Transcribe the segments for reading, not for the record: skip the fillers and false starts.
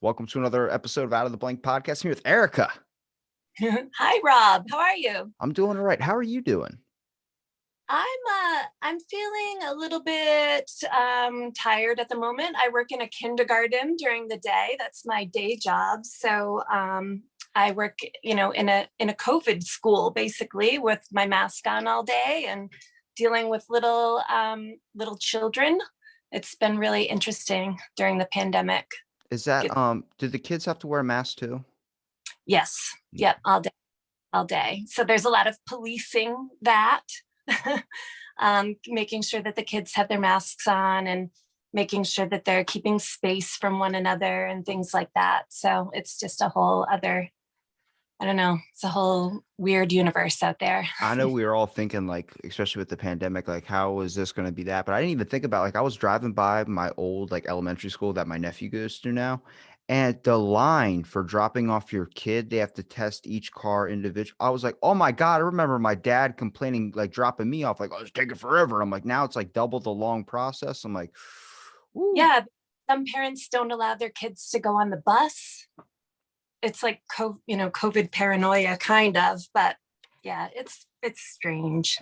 Welcome to another episode of Out of the Blank podcast. I'm here with Erica. Hi, Rob. How are you? I'm doing all right. How are you doing? I'm feeling a little bit tired at the moment. I work in a kindergarten during the day. That's my day job. So I work, in a COVID school basically with my mask on all day and dealing with little children. It's been really interesting during the pandemic. Is that Good. do the kids have to wear a mask too? Yes. Yeah. Yep. All day. So there's a lot of policing that, making sure that the kids have their masks on and making sure that they're keeping space from one another and things like that. So it's just a whole other, I don't know, it's a whole weird universe out there. I know we were all thinking like, especially with the pandemic, like how is this going to be that? But I didn't even think about like I was driving by my old like elementary school that my nephew goes to now, and the line for dropping off your kid, they have to test each car individual. I was like, oh my God, I remember my dad complaining, like dropping me off, like, oh, it's taking forever. I'm like, now it's like double the long process. I'm like, ooh. Yeah. Some parents don't allow their kids to go on the bus. It's like, COVID paranoia kind of, but yeah, it's strange.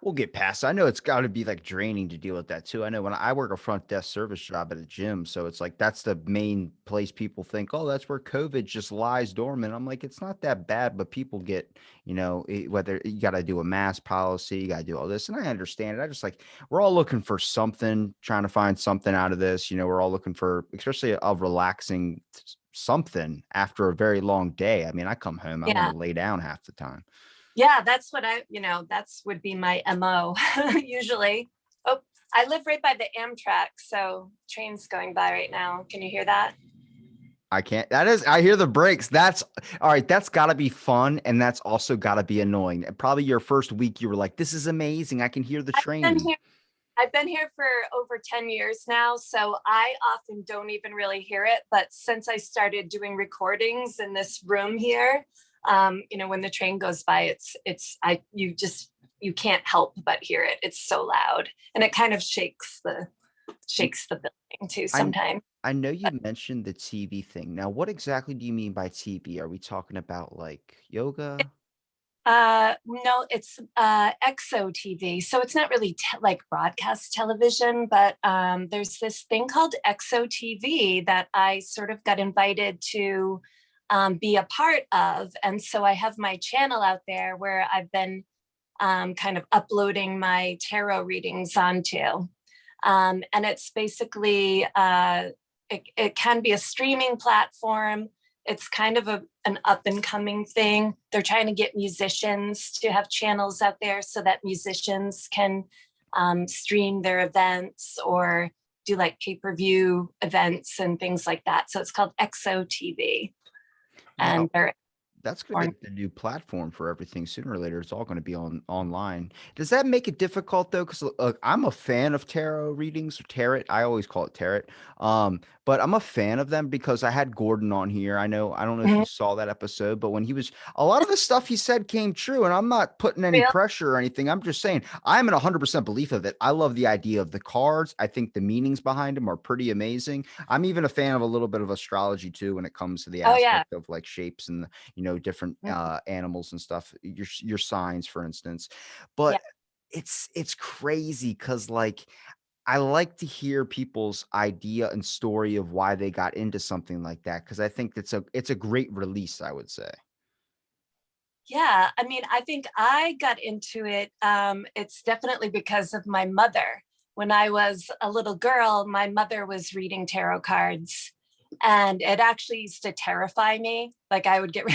We'll get past it. I know it's got to be like draining to deal with that too. I know when I work a front desk service job at a gym, so it's like that's the main place people think, oh, that's where COVID just lies dormant. I'm like, it's not that bad, but people get, whether you got to do a mask policy, you got to do all this, and I understand it. I just like we're all looking for something, trying to find something out of this. We're all looking for, especially a relaxing something after a very long day. I mean, I come home, I want Yeah. to lay down half the time. Yeah, that's what that's would be my MO usually. Oh, I live right by the Amtrak, so trains going by right now. Can you hear that? I can't. I hear the brakes. That's all right. That's got to be fun. And that's also got to be annoying. And probably your first week, you were like, this is amazing. I can hear the I've been train. here. I've been here for over 10 years now, so I often don't even really hear it. But since I started doing recordings in this room here, when the train goes by, you can't help but hear it. It's so loud, and it kind of shakes the building too I sometimes. I know you mentioned the TV thing. Now, what exactly do you mean by TV? Are we talking about like yoga? No, it's EXO TV. So it's not really like broadcast television, but there's this thing called EXO TV that I sort of got invited to be a part of. And so I have my channel out there where I've been kind of uploading my tarot readings onto. And it's basically, it can be a streaming platform. It's kind of an up and coming thing. They're trying to get musicians to have channels out there so that musicians can stream their events or do like pay-per-view events and things like that. So it's called EXO TV. You know, And they're that's going to be the new platform for everything. Sooner or later, it's all going to be online. Does that make it difficult though? Because I'm a fan of tarot readings or tarot. I always call it tarot. But I'm a fan of them because I had Gordon on here. I don't know if you Mhm. saw that episode, but when he was, a lot of the stuff he said came true. And I'm not putting any Real. pressure or anything. I'm just saying I'm in 100% belief of it. I love the idea of the cards. I think the meanings behind them are pretty amazing. I'm even a fan of a little bit of astrology too when it comes to the Oh yeah. aspect of like shapes and different Mhm. animals and stuff, your signs, for instance. Yeah. But it's crazy because like I like to hear people's idea and story of why they got into something like that because I think it's a great release, I would say. Yeah, I mean, I think I got into it. It's definitely because of my mother. When I was a little girl, my mother was reading tarot cards, and it actually used to terrify me. Like I would get,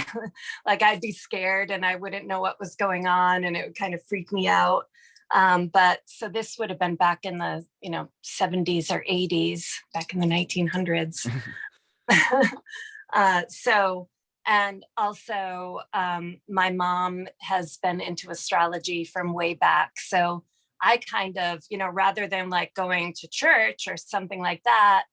like I'd be scared, and I wouldn't know what was going on, and it would kind of freak me out. But so this would have been back in the 70s or 80s, back in the 1900s. So, and also, my mom has been into astrology from way back. So I kind of, rather than like going to church or something like that,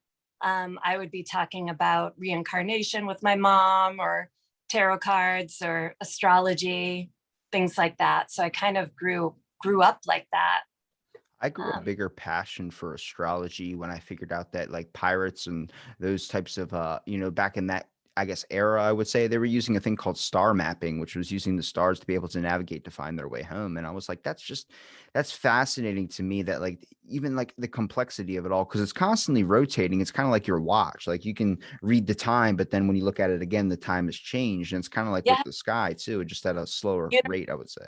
I would be talking about reincarnation with my mom or tarot cards or astrology, things like that. So I kind of grew up like that. I grew a Um, bigger passion for astrology when I figured out that like pirates and those types of back in that I guess era, I would say they were using a thing called star mapping, which was using the stars to be able to navigate to find their way home. And I was like, that's fascinating to me that like even like the complexity of it all, because it's constantly rotating. It's kind of like your watch. Like you can read the time, but then when you look at it again, the time has changed. And it's kind of like yeah, with the sky too, just at a slower you know, rate, I would say.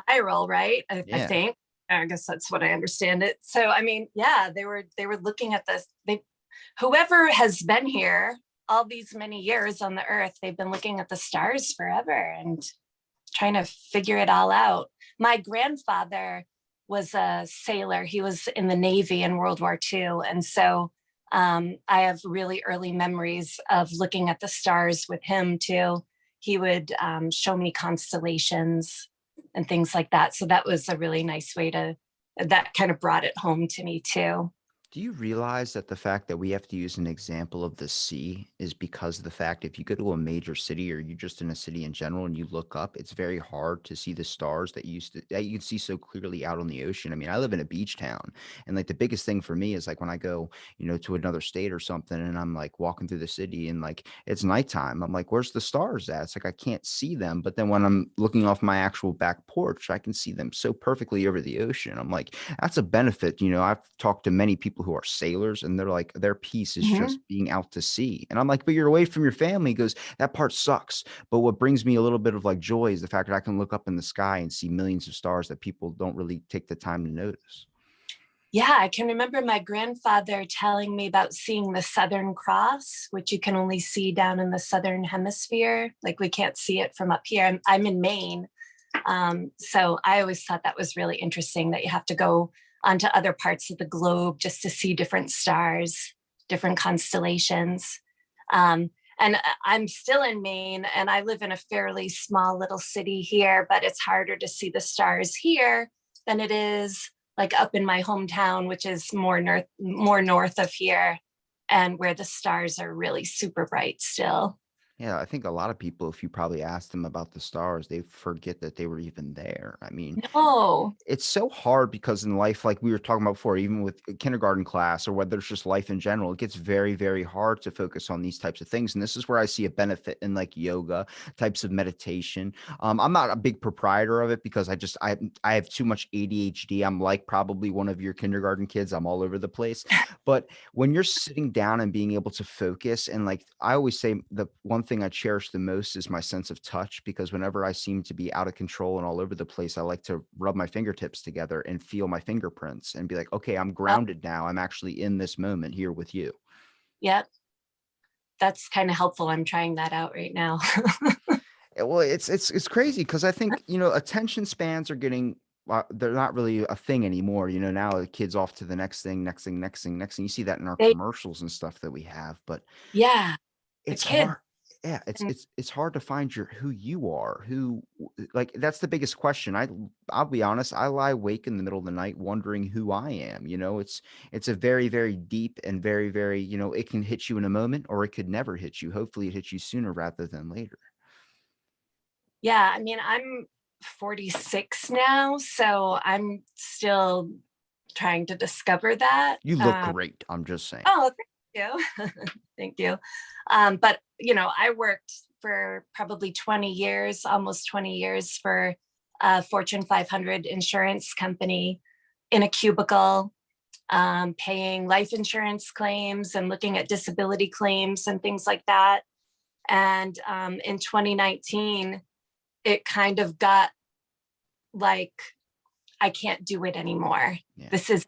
spiral, right? I Yeah. think. I guess that's what I understand it. So I mean, yeah, they were looking at this. They whoever has been here all these many years on the earth, they've been looking at the stars forever and trying to figure it all out. My grandfather was a sailor. He was in the Navy in World War II. And so I have really early memories of looking at the stars with him too. He would show me constellations and things like that. So that was a really nice way to, that kind of brought it home to me too. Do you realize that the fact that we have to use an example of the sea is because of the fact if you go to a major city or you're just in a city in general and you look up, it's very hard to see the stars that you can see so clearly out on the ocean. I mean, I live in a beach town, and like the biggest thing for me is like when I go, to another state or something, and I'm like walking through the city and like it's nighttime. I'm like, where's the stars at? It's like I can't see them. But then when I'm looking off my actual back porch, I can see them so perfectly over the ocean. I'm like, that's a benefit. I've talked to many people who are sailors and they're like, their peace is just Mhm. being out to sea. And I'm like, but you're away from your family. He goes, that part sucks. But what brings me a little bit of like joy is the fact that I can look up in the sky and see millions of stars that people don't really take the time to notice. Yeah, I can remember my grandfather telling me about seeing the Southern Cross, which you can only see down in the Southern Hemisphere. Like we can't see it from up here. I'm in Maine. So I always thought that was really interesting that you have to go onto other parts of the globe just to see different stars, different constellations. And I'm still in Maine and I live in a fairly small little city here, but it's harder to see the stars here than it is like up in my hometown, which is more north of here and where the stars are really super bright still. Yeah, I think a lot of people, if you probably ask them about the stars, they forget that they were even there. I mean, No. it's so hard because in life, like we were talking about before, even with kindergarten class or whether it's just life in general, it gets very, very hard to focus on these types of things. And this is where I see a benefit in like yoga, types of meditation. I'm not a big proprietor of it because I have too much ADHD. I'm like probably one of your kindergarten kids. I'm all over the place. But when you're sitting down and being able to focus, and like I always say, the one thing I cherish the most is my sense of touch, because whenever I seem to be out of control and all over the place, I like to rub my fingertips together and feel my fingerprints and be like, okay, I'm Oh, grounded now. I'm actually in this moment here with you. yeah, that's kind of helpful. I'm trying that out right now. Well, it's crazy because I think, attention spans are getting they're not really a thing anymore. Now the kids off to the next thing, next thing, next thing, next thing. You see that in our They, commercials and stuff that we have, but yeah, the it's kids. hard. Yeah, it's And it's it's hard to find who you are, like that's the biggest question. I'll be honest, I lie awake in the middle of the night wondering who I am. It's a very, very deep and very, very, it can hit you in a moment or it could never hit you. Hopefully it hits you sooner rather than later. yeah, I mean, I'm 46 now, so I'm still trying to discover that. You look great, I'm just saying. Oh, thank you. Thank you. But, I worked for probably 20 years, almost 20 years for a Fortune 500 insurance company in a cubicle, paying life insurance claims and looking at disability claims and things like that. And in 2019, it kind of got like, I can't do it anymore. Yeah. This is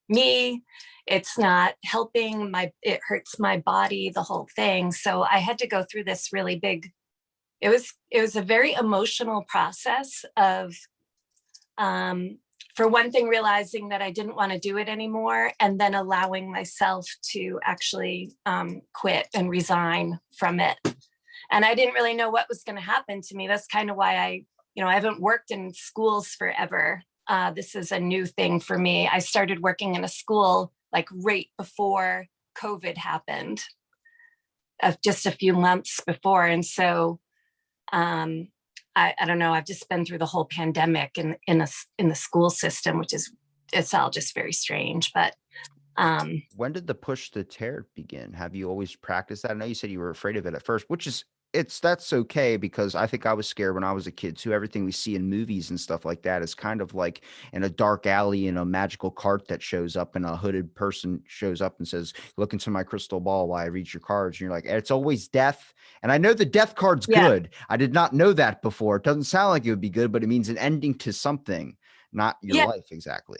me. It's not helping it hurts my body, the whole thing. So I had to go through this really big, it was a very emotional process of, um, for one thing, realizing that I didn't want to do it anymore, and then allowing myself to actually quit and resign from it. And I didn't really know what was going to happen to me. That's kind of why I haven't worked in schools forever. This is a new thing for me. I started working in a school like right before COVID happened, just a few months before. And so I don't know. I've just been through the whole pandemic in the school system, which is it's all just very strange. But When did the push to tear begin? Have you always practiced that? I know you said you were afraid of it at first, which is that's okay because I think I was scared when I was a kid too. Everything we see in movies and stuff like that is kind of like in a dark alley in a magical cart that shows up and a hooded person shows up and says, "Look into my crystal ball while I read your cards." And you're like, "It's always death." And I know the death card's yeah, good. I did not know that before. It doesn't sound like it would be good, but it means an ending to something, not your yeah, life exactly.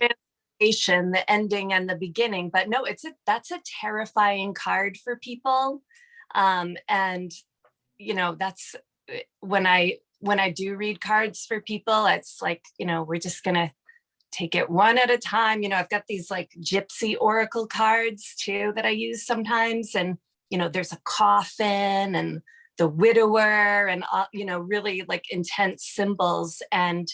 the ending and the beginning. But no, that's a terrifying card for people. And that's when I do read cards for people, it's like, we're just gonna take it one at a time. I've got these like gypsy oracle cards too that I use sometimes. And, there's a coffin and the widower and, really like intense symbols. And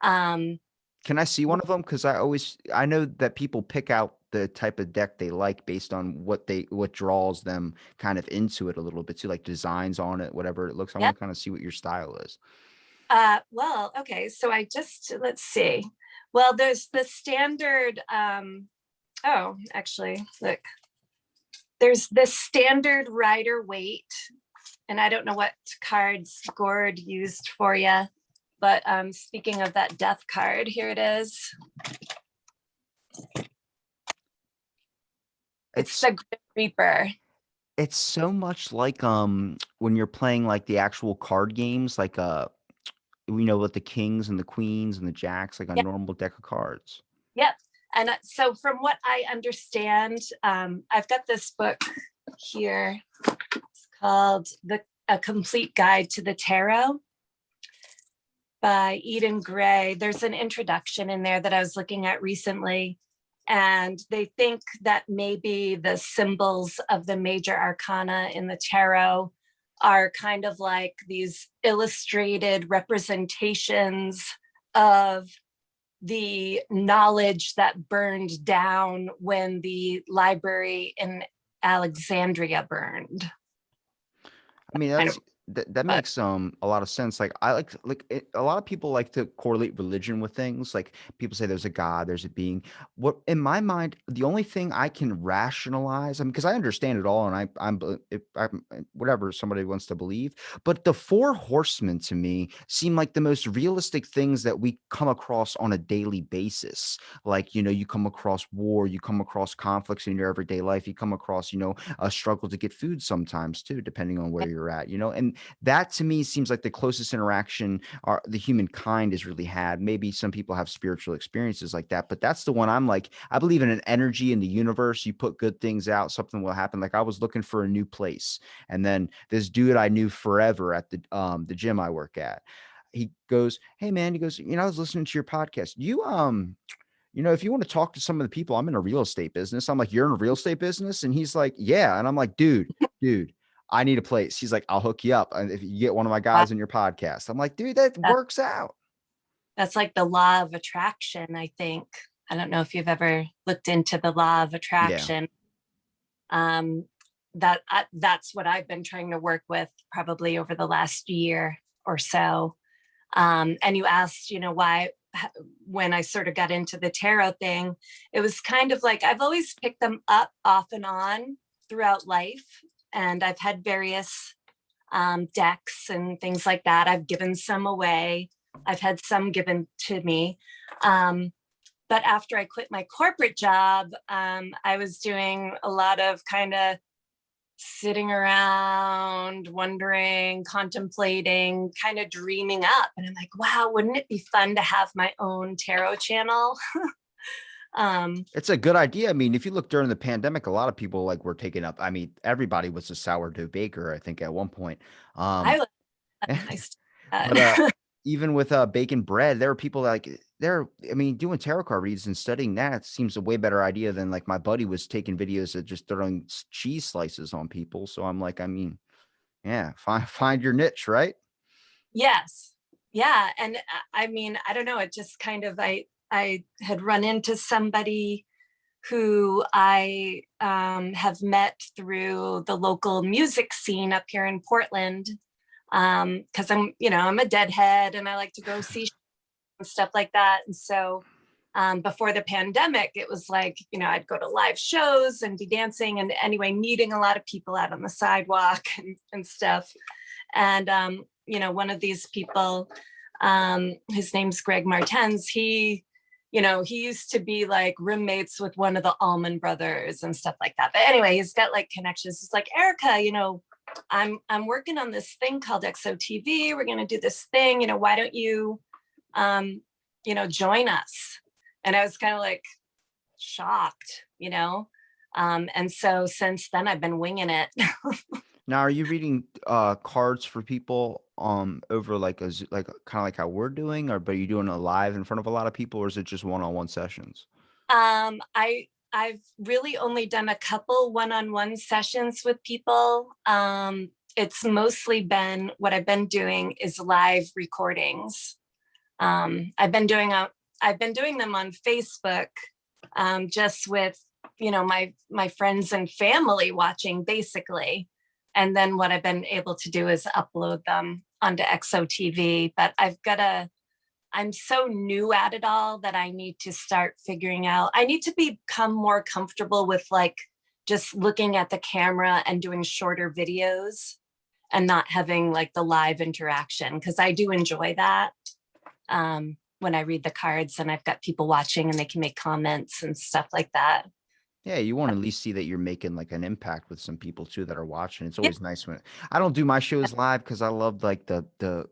Can I see one of them? Because I know that people pick out the type of deck they like based on what draws them kind of into it a little bit too, like designs on it, whatever it looks. I yeah. want to kind of see what your style is. Well, okay. So let's see. Well, there's the standard, oh, actually, look, there's the standard Rider Waite, and I don't know what cards Gord used for you, but speaking of that death card, here it is. It's the Grim Reaper. It's so much like when you're playing like the actual card games, like we know with the kings and the queens and the jacks, like a Yep. normal deck of cards. Yep. And so from what I understand, I've got this book here. It's called A Complete Guide to the Tarot by Eden Gray. There's an introduction in there that I was looking at recently, and they think that maybe the symbols of the major arcana in the tarot are kind of like these illustrated representations of the knowledge that burned down when the library in Alexandria burned. I mean, Kind of, that but makes a lot of sense. Like a lot of people like to correlate religion with things. Like people say there's a God, there's a being. What in my mind, the only thing I can rationalize, I mean, because I understand it all, and if I'm whatever somebody wants to believe, but the four horsemen to me seem like the most realistic things that we come across on a daily basis. Like you come across war, you come across conflicts in your everyday life, you come across a struggle to get food sometimes too, depending on where you're at, and that to me seems like the closest interaction the humankind has really had. Maybe some people have spiritual experiences like that, but that's the one I'm like, I believe in an energy in the universe. You put good things out, something will happen. Like I was looking for a new place, and then this dude I knew forever at the gym I work at, he goes, "Hey man," he goes, "I was listening to your podcast. If you want to talk to some of the people, I'm in a real estate business." I'm like, "You're in a real estate business?" And he's like, "Yeah." And I'm like, dude, I need a place. He's like, "I'll hook you up. And if you get one of my wow, guys in your podcast." I'm like, "Dude, that that, works out." that's like the law of attraction, I think. I don't know if you've ever looked into the law of Yeah. attraction. Um, that's what I've been trying to work with probably over the last year or so. And you asked, why, when I sort of got into the tarot thing, it was kind of like I've always picked them up off and on throughout life. And I've had various decks and things like that. I've given some away. I've had some given to me. But after I quit my corporate job, I was doing a lot of kind of sitting around, wondering, contemplating, kind of dreaming up. And I'm like, wow, wouldn't it be fun to have my own tarot channel? um, It's a good idea. I mean, if you look during the pandemic, a lot of people like were taking up. I mean, everybody was a sourdough baker, I think, at one point. I Um, was, I still- but even with baking bread, there are people like I mean, doing tarot card reads and studying that seems a way better idea than like my buddy was taking videos of just throwing cheese slices on people. So I'm like, I mean, yeah, find your niche, right? yes, yeah, and I mean, I don't know. It just kind of I had run into somebody who I have met through the local music scene up here in Portland, because I'm a deadhead and I like to go see and stuff like that. And so before the pandemic, it was like, I'd go to live shows and be dancing and anyway, meeting a lot of people out on the sidewalk and stuff. And, one of these people, his name's Greg Martens, he used to be like roommates with one of the Allman Brothers and stuff like that. But anyway, he's got like connections. It's like, Erica, I'm working on this thing called XOTV. We're going to do this thing, why don't you, join us? And I was kind of like shocked, and so since then I've been winging it. Now, are you reading cards for people over like like kind of like how we're doing, or but are you doing it live in front of a lot of people, or is it just one-on-one sessions? I've really only done a couple one-on-one sessions with people. It's mostly been what I've been doing is live recordings. I've been doing them on Facebook, just with my friends and family watching basically. And then what I've been able to do is upload them onto XOTV. But I'm so new at it all that I need to start figuring out. I need to become more comfortable with like just looking at the camera and doing shorter videos and not having like the live interaction, because I do enjoy that. When I read the cards and I've got people watching and they can make comments and stuff like that. Yeah, you want to at least see that you're making like an impact with some people too that are watching. It's Yeah. always nice when I don't do my shows live because I love like the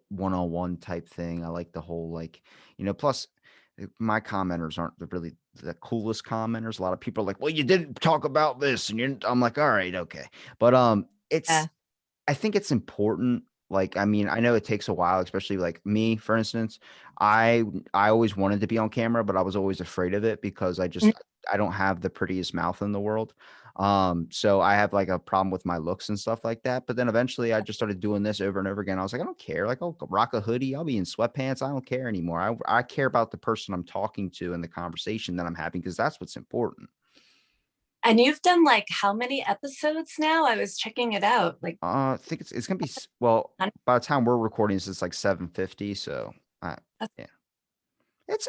one-on-one type thing. I like the whole like, plus my commenters aren't really the coolest commenters. A lot of people are like, well, you didn't talk about this. And I'm like, all right, okay. But Yeah. I think it's important. Like, I mean, I know it takes a while, especially like me, for instance. I always wanted to be on camera, but I was always afraid of it because I don't have the prettiest mouth in the world. So I have like a problem with my looks and stuff like that. But then eventually I just started doing this over and over again. I was like, I don't care. Like, I'll rock a hoodie. I'll be in sweatpants. I don't care anymore. I care about the person I'm talking to and the conversation that I'm having because that's what's important. And you've done like how many episodes now? I was checking it out. Like, I think it's gonna be well, 100. by the time we're recording this, it's like 7:50. So yeah.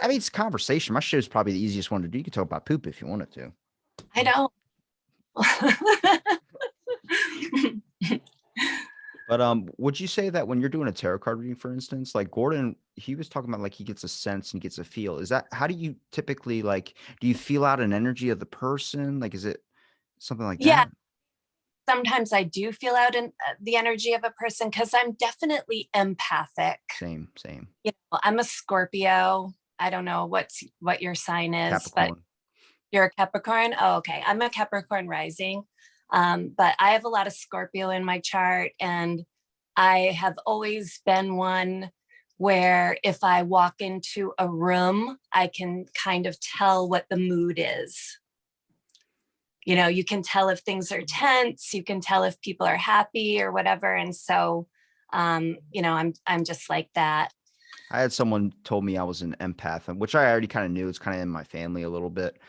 I mean, it's conversation. My show is probably the easiest one to do. You could talk about poop if you wanted to. I don't. But would you say that when you're doing a tarot card reading, for instance, like Gordon, he was talking about like he gets a sense and gets a feel. Is that how do you typically like do you feel out an energy of the person? Like is it something like Yeah, that? sometimes I do feel out in the energy of a person because I'm definitely empathic. Same, same. I'm a Scorpio. I don't know what your sign is, but Capricorn. you're a Capricorn. Oh, okay. I'm a Capricorn rising. But I have a lot of Scorpio in my chart, and I have always been one where if I walk into a room, I can kind of tell what the mood is. You can tell if things are tense, you can tell if people are happy or whatever. And so, I'm just like that. I had someone told me I was an empath, which I already kind of knew. It's kind of in my family a little bit.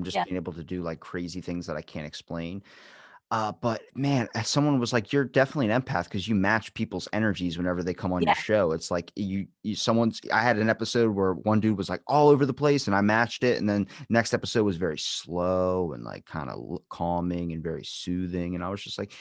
Just Yeah. being able to do like crazy things that I can't explain. But man, someone was like, "You're definitely an empath because you match people's energies whenever they come on your Yeah. show." It's like I had an episode where one dude was like all over the place and I matched it. And then next episode was very slow and like kind of calming and very soothing. And I was just like,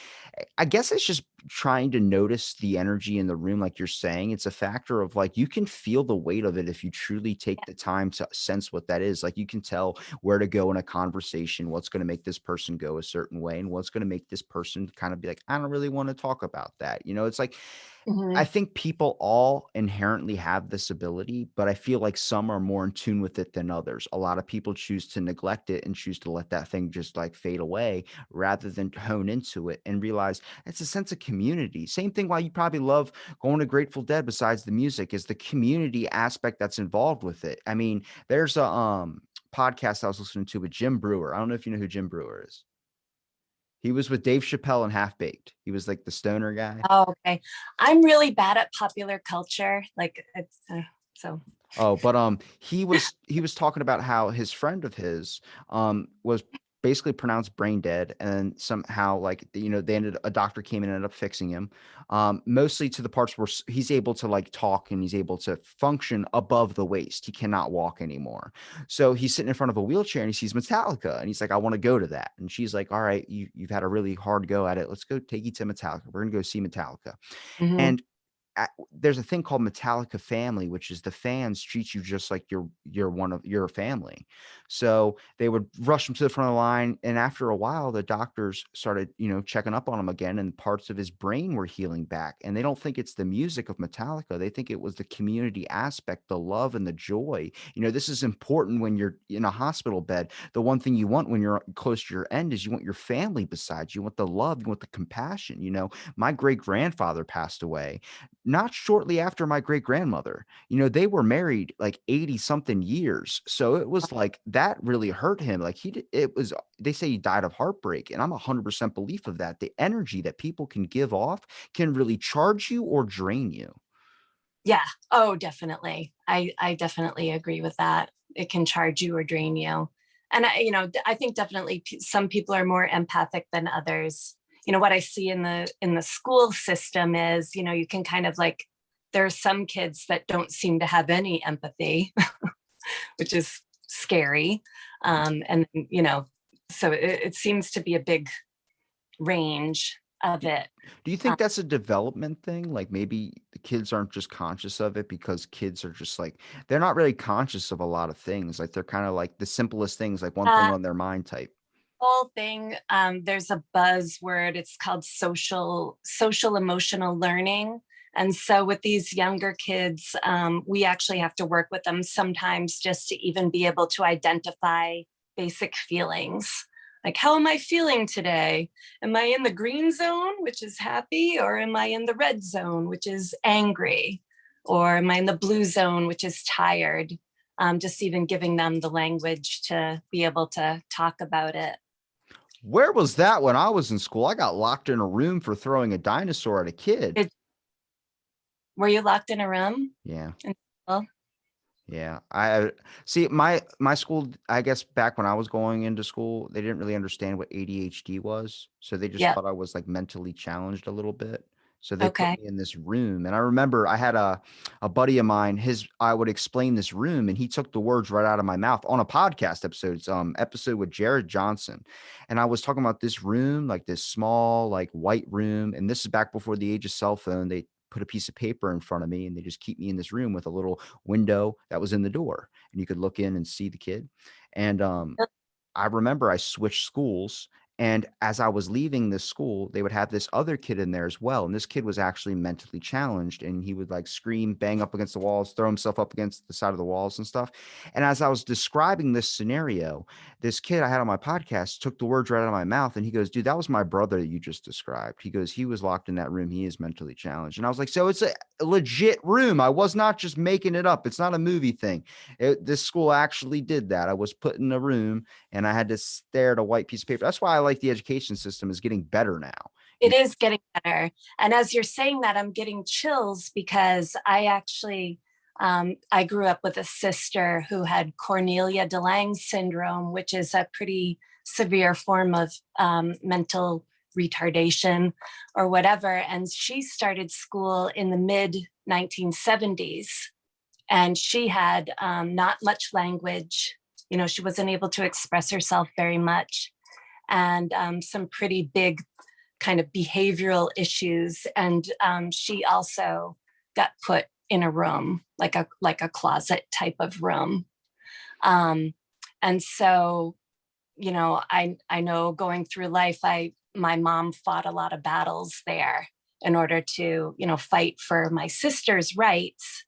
I guess it's just trying to notice the energy in the room. Like you're saying, it's a factor of like, you can feel the weight of it if you truly take the time to sense what that is. Like you can tell where to go in a conversation, what's going to make this person go a certain way, and what's going to make this person kind of be like, I don't really want to talk about that. It's like, I Mhm. think people all inherently have this ability, but I feel like some are more in tune with it than others. A lot of people choose to neglect it and choose to let that thing just like fade away rather than hone into it and realize it's a sense of community. Same thing why you probably love going to Grateful Dead besides the music is the community aspect that's involved with it. I mean, there's a podcast I was listening to with Jim Brewer. I don't know if you know who Jim Brewer is. He was with Dave Chappelle and Half Baked. He was like the stoner guy. Oh, okay. I'm really bad at popular culture. Like it's so. Oh, but he was talking about how his friend of his was basically pronounced brain dead, and then somehow, like, they ended a doctor came in and ended up fixing him, mostly to the parts where he's able to like talk and he's able to function above the waist. He cannot walk anymore. So he's sitting in front of a wheelchair and he sees Metallica and he's like, I want to go to that. And she's like, all right, you've had a really hard go at it. Let's go take you to Metallica. We're going to go see Metallica. Mhm. And there's a thing called Metallica family, which is the fans treat you just like you're one of your family. So they would rush him to the front of the line, and after a while, the doctors started, checking up on him again, and parts of his brain were healing back. And they don't think it's the music of Metallica; they think it was the community aspect, the love, and the joy. This is important when you're in a hospital bed. The one thing you want when you're close to your end is you want your family beside you. You want the love, you want the compassion. My great grandfather passed away not shortly after my great grandmother. They were married like 80 something years. So it was like that really hurt him. Like it was, they say he died of heartbreak. And I'm 100% belief of that. The energy that people can give off can really charge you or drain you. Yeah. Oh, definitely. I definitely agree with that. It can charge you or drain you. And I think definitely some people are more empathic than others. What I see in the school system is, you can kind of like, there are some kids that don't seem to have any empathy, which is scary. And so it seems to be a big range of Do it. do you Um, think that's a development thing? Like maybe the kids aren't just conscious of it because kids are just like, they're not really conscious of a lot of things. Like they're kind of like the simplest things, like one thing uh, on their mind type. whole thing, there's a buzzword. It's called social emotional learning. And so with these younger kids, we actually have to work with them sometimes just to even be able to identify basic feelings. Like, how am I feeling today? Am I in the green zone, which is happy, or am I in the red zone, which is angry? Or am I in the blue zone, which is tired? Just even giving them the language to be able to talk about it. Where was that when I was in school? I got locked in a room for throwing a dinosaur at a kid. Did Were you locked in a room Yeah. in school? Yeah. I see my school, I guess back when I was going into school, they didn't really understand what ADHD was. So they just Yep. thought I was like mentally challenged a little bit. So they put Okay. me in this room. And I remember I had a buddy of mine, I would explain this room and he took the words right out of my mouth on a podcast episode. It's episode with Jared Johnson. And I was talking about this room, like this small, like white room. And this is back before the age of cell phone. They put a piece of paper in front of me and they just keep me in this room with a little window that was in the door and you could look in and see the kid. And I remember I switched schools. And as I was leaving this school, they would have this other kid in there as well. And this kid was actually mentally challenged and he would like scream, bang up against the walls, throw himself up against the side of the walls and stuff. And as I was describing this scenario, this kid I had on my podcast took the words right out of my mouth and he goes, dude, that was my brother that you just described. He goes, he was locked in that room. He is mentally challenged. And I was like, so it's a legit room. I was not just making it up. It's not a movie thing. This school actually did that. I was put in a room and I had to stare at a white piece of paper. That's why I like the education system is getting better now. It is getting better. And as you're saying that, I'm getting chills because I grew up with a sister who had Cornelia de Lange syndrome, which is a pretty severe form of mental retardation or whatever. And she started school in the mid 1970s. And she had not much language. She wasn't able to express herself very much, and some pretty big kind of behavioral issues. And she also got put in a room, like a closet type of room. Um, and so, I know going through life, my mom fought a lot of battles there in order to, fight for my sister's rights.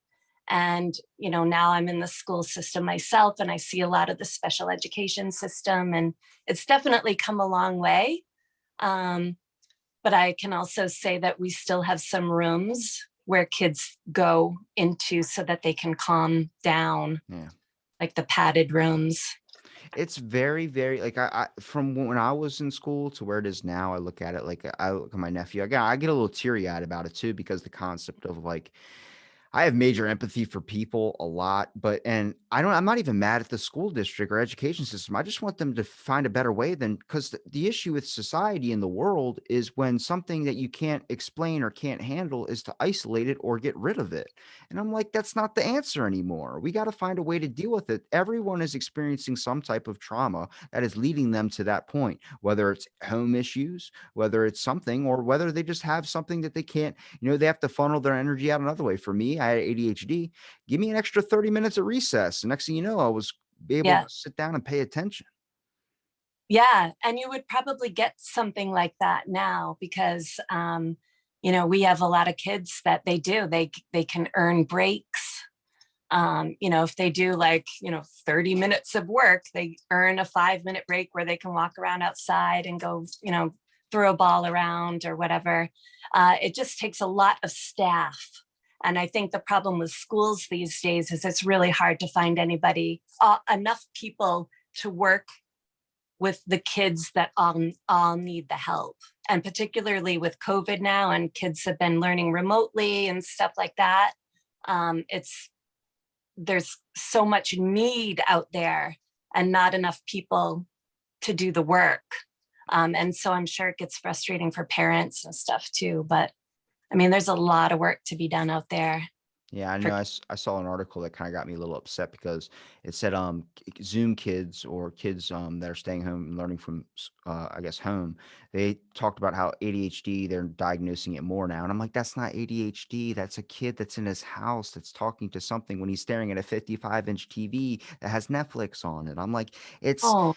And now I'm in the school system myself and I see a lot of the special education system, and it's definitely come a long way. um, but I can also say that we still have some rooms where kids go into so that they can calm down, Yeah. like the padded rooms. It's very, very like from when I was in school to where it is now, I look at it like I look at my nephew. I get a little teary eyed about it too, because the concept of like I have major empathy for people a lot, but I'm not even mad at the school district or education system. I just want them to find a better way than because the issue with society in the world is when something that you can't explain or can't handle is to isolate it or get rid of it. And I'm like, that's not the answer anymore. We got to find a way to deal with it. Everyone is experiencing some type of trauma that is leading them to that point, whether it's home issues, whether it's something, or whether they just have something that they can't, they have to funnel their energy out another way. For me, I had ADHD. Give me an extra 30 minutes of recess. The next thing you know, I was able Yeah. to sit down and pay attention. Yeah, and you would probably get something like that now because we have a lot of kids that they can earn breaks. If they do 30 minutes of work, they earn a 5-minute break where they can walk around outside and go, throw a ball around or whatever. It just takes a lot of staff. And I think the problem with schools these days is it's really hard to find enough people to work with the kids that all need the help. And particularly with COVID now, and kids have been learning remotely and stuff like that. There's so much need out there and not enough people to do the work. And so I'm sure it gets frustrating for parents and stuff too. But I mean, there's a lot of work to be done out there. Yeah, I know. I saw an article that kind of got me a little upset because it said Zoom kids or kids that are staying home and learning from I guess home. They talked about how ADHD, they're diagnosing it more now, and I'm like, that's not ADHD. That's a kid that's in his house that's talking to something when he's staring at a 55-inch TV that has Netflix on it. I'm like, it's Oh,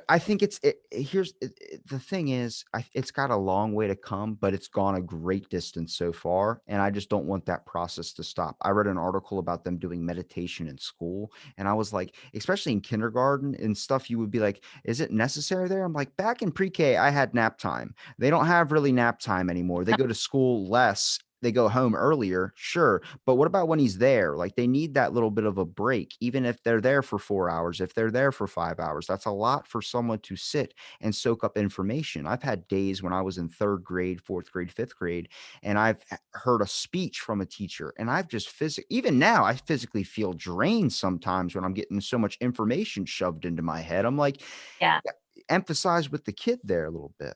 I think the thing is, it's got a long way to come, but it's gone a great distance so far, and I just don't want that process to stop. I read an article about them doing meditation in school, and I was like, especially in kindergarten and stuff, you would be like, is it necessary there? I'm like, back in pre-K, I had nap time. They don't have really nap time anymore. They go to school less. They go home earlier, sure. But what about when he's there? Like they need that little bit of a break, even if they're there for 4 hours, if they're there for 5 hours. That's a lot for someone to sit and soak up information. I've had days when I was in third grade, fourth grade, fifth grade, and I've heard a speech from a teacher, and I've just even now, I physically feel drained sometimes when I'm getting so much information shoved into my head. I'm like, yeah. emphasize with the kid there a little bit.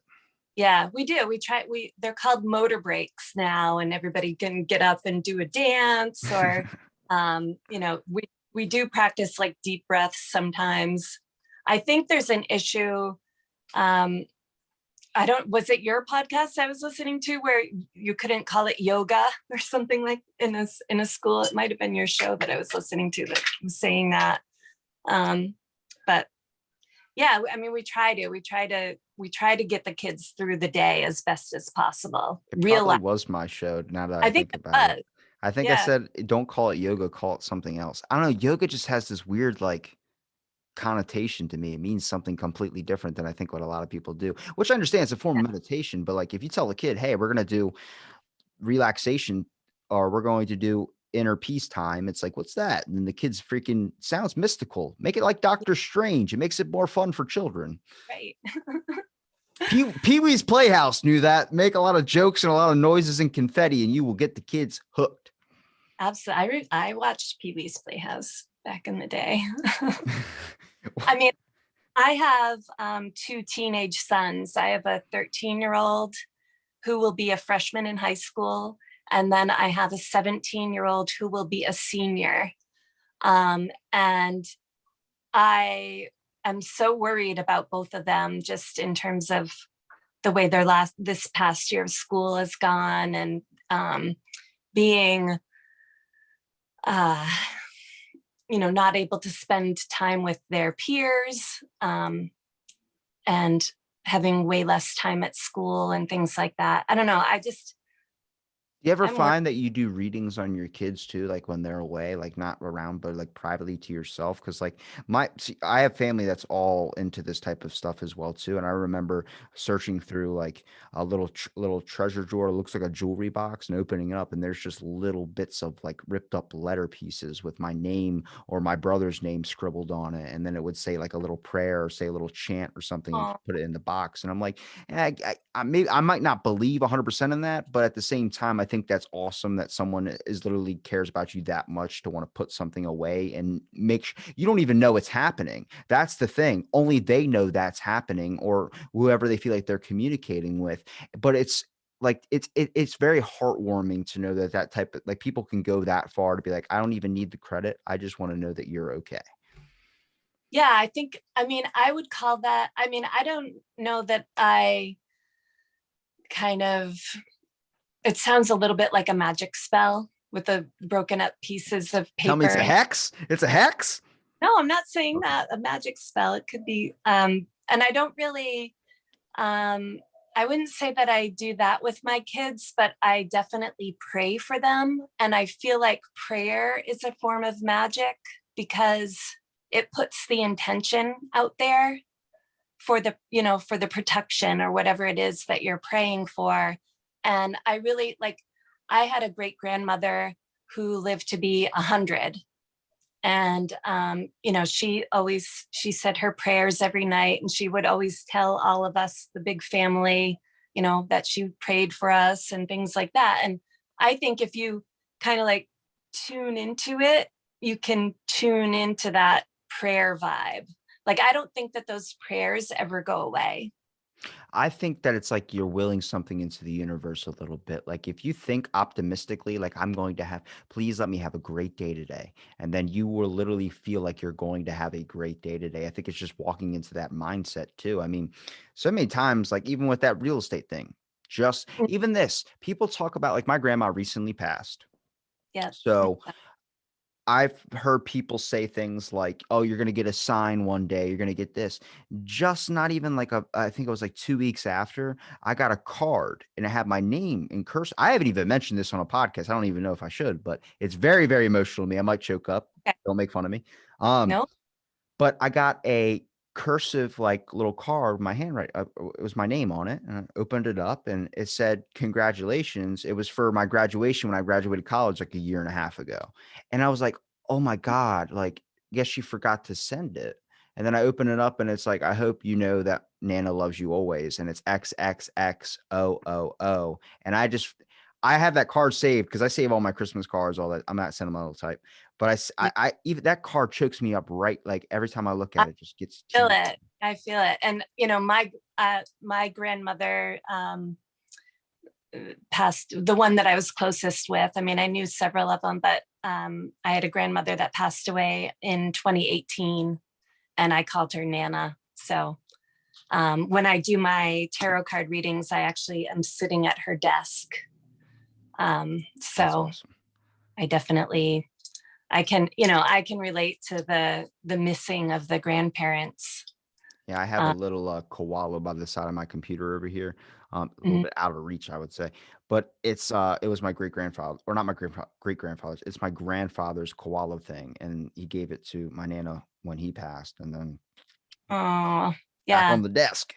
Yeah, we do. They're called motor breaks now, and everybody can get up and do a dance or, we do practice like deep breaths sometimes. I think there's an issue. Um, was it your podcast I was listening to where you couldn't call it yoga or something like in a school? It might have been your show that I was listening to that was saying that. But yeah, I mean, we try to get the kids through the day as best as possible. It probably Realize, was my show now that I I think think it about it. was. I think I Yeah, said, don't call it yoga, call it something else. I don't know. Yoga just has this weird, like, connotation to me. It means something completely different than I think what a lot of people do, which I understand it's a form yeah, of meditation. But like, if you tell a kid, hey, we're going to do relaxation or we're going to do inner peace time, it's like, what's that? And then the kids freaking sounds mystical. Make it like Doctor Strange. It makes it more fun for children. right. Pee-wee's Playhouse knew that. Make a lot of jokes and a lot of noises and confetti, and you will get the kids hooked. Absolutely. I watched Pee Wee's Playhouse back in the day. I mean, I have two teenage sons. I have a 13-year-old who will be a freshman in high school, and then I have a 17-year-old who will be a senior. And I am so worried about both of them just in terms of the way this past year of school has gone and being uh, not able to spend time with their peers, and having way less time at school and things like that. I don't know. You ever I'm worried. find that you do readings on your kids too, like when they're away, like not around, but like privately to yourself? Because like I have family that's all into this type of stuff as well too. And I remember searching through like a little treasure drawer, it looks like a jewelry box, and opening it up, and there's just little bits of like ripped up letter pieces with my name or my brother's name scribbled on it, and then it would say like a little prayer or say a little chant or something, and Oh, put it in the box. And I'm like, maybe I might not believe 100% in that, but at the same time, I think that's awesome that someone is literally cares about you that much to want to put something away and you don't even know it's happening. That's the thing. Only they know that's happening, or whoever they feel like they're communicating with. But it's like it's very heartwarming to know that that type of, like, people can go that far to be like, I don't even need the credit. I just want to know that you're okay. Yeah, I mean, I would call that, I mean, I don't know that I kind of, it sounds a little bit like a magic spell with the broken up pieces of Tell me it's a paper. hex? It's a hex? No, I'm not saying Okay. that, a magic spell. It could be, and I don't really, um, I wouldn't say that I do that with my kids, but I definitely pray for them. And I feel like prayer is a form of magic because it puts the intention out there for the, you know, for the protection or whatever it is that you're praying for. And I really like, I had a great grandmother who lived to be 100. And you know, she said her prayers every night, and she would always tell all of us, the big family, you know, that she prayed for us and things like that. And I think if you kind of like tune into it, you can tune into that prayer vibe. Like, I don't think that those prayers ever go away. I think that it's like you're willing something into the universe a little bit. Like, if you think optimistically, like, I'm going to have, please let me have a great day today. And then you will literally feel like you're going to have a great day today. I think it's just walking into that mindset too. I mean, so many times, like, even with that real estate thing, just even this, people talk about, like, my grandma recently passed. Yeah. So I've heard people say things like, "Oh, you're gonna get a sign one day, you're gonna get this." Just not even like I think it was like 2 weeks after, I got a card and it had my name in cursive. I haven't even mentioned this on a podcast. I don't even know if I should, but it's very, very emotional to me. I might choke up. Okay. Don't make fun of me. Um, No. but I got a cursive, like, little card, my handwriting, it was my name on it, and I opened it up, and it said, "Congratulations." It was for my graduation when I graduated college, like, a year and a half ago, and I was like, "Oh my god," like, guess she forgot to send it, and then I open it up, and it's like, "I hope you know that Nana loves you always," and it's XXXOOO, and I have that card saved because I save all my Christmas cards, all that. I'm that sentimental type. But I even that card chokes me up, right? Like, every time I look I at it, just gets feel tears. it. I feel it. And you know, my grandmother passed, the one that I was closest with. I mean, I knew several of them, but I had a grandmother that passed away in 2018, and I called her Nana. So when I do my tarot card readings, I actually am sitting at her desk. That's So awesome. I definitely, I can, you know, I can relate to the missing of the grandparents. Yeah, I have a Um, little, koala by the side of my computer over here, a little mhm. bit out of reach, I would say, but it was my great-grandfather, or not my great-grandfather's, it's my grandfather's koala thing, and he gave it to my nana when he passed, and then Oh, back yeah. on the desk.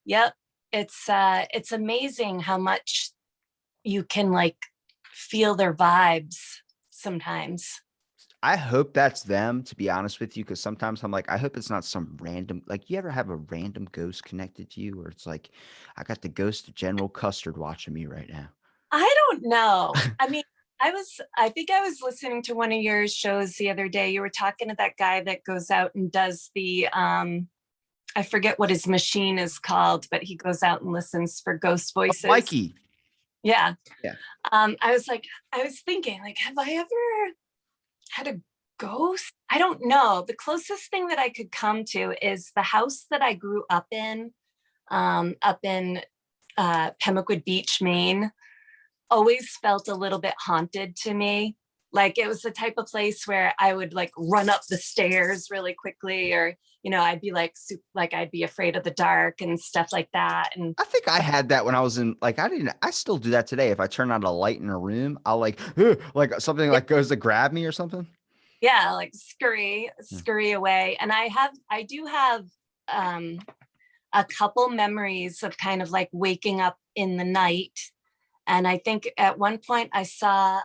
Yep. It's amazing how much you can like feel their vibes sometimes. I hope that's them, to be honest with you, because sometimes I'm like, I hope it's not some random, like, you ever have a random ghost connected to you where it's like, I got the ghost of General Custard watching me right now. I don't know. I mean, I think I was listening to one of your shows the other day. You were talking to that guy that goes out and does the I forget what his machine is called, but he goes out and listens for ghost Oh, voices. Mikey. Yeah. Yeah. I was like, I was thinking, like, have I ever had a ghost? I don't know. The closest thing that I could come to is the house that I grew up in Pembroke Beach, Maine. Always felt a little bit haunted to me. Like, it was the type of place where I would like run up the stairs really quickly, or you know, I'd be like like I'd be afraid of the dark and stuff like that. And I think I had that when I was in, like, I still do that today. If I turn on a light in a room, I'll like, like something yeah, like goes to grab me or something. yeah, like Yeah. scurry away. And I do have um a couple memories of kind of like waking up in the night. And I think at one point I saw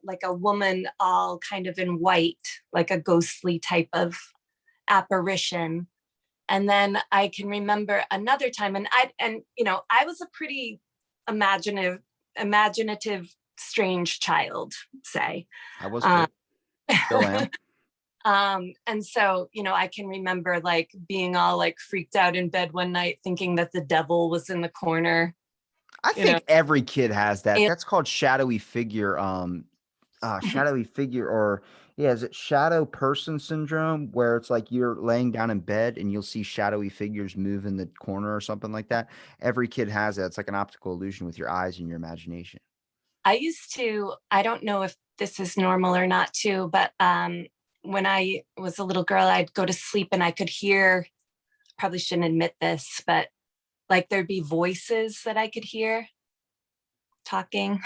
like a woman all kind of in white, like a ghostly type of apparition. And then I can remember another time, and you know, I was a pretty imaginative strange child, say. I was Um, too. Still am. and so, I can remember like being all like freaked out in bed one night thinking that the devil was in the corner, I you know. think every kid has that. And That's called shadowy figure. Shadowy figure, or yeah, is it shadow person syndrome, where it's like you're laying down in bed and you'll see shadowy figures move in the corner or something like that. Every kid has that. It's like an optical illusion with your eyes and your imagination. I don't know if this is normal or not too, but when I was a little girl, I'd go to sleep and I could hear, probably shouldn't admit this, but like there'd be voices that I could hear talking.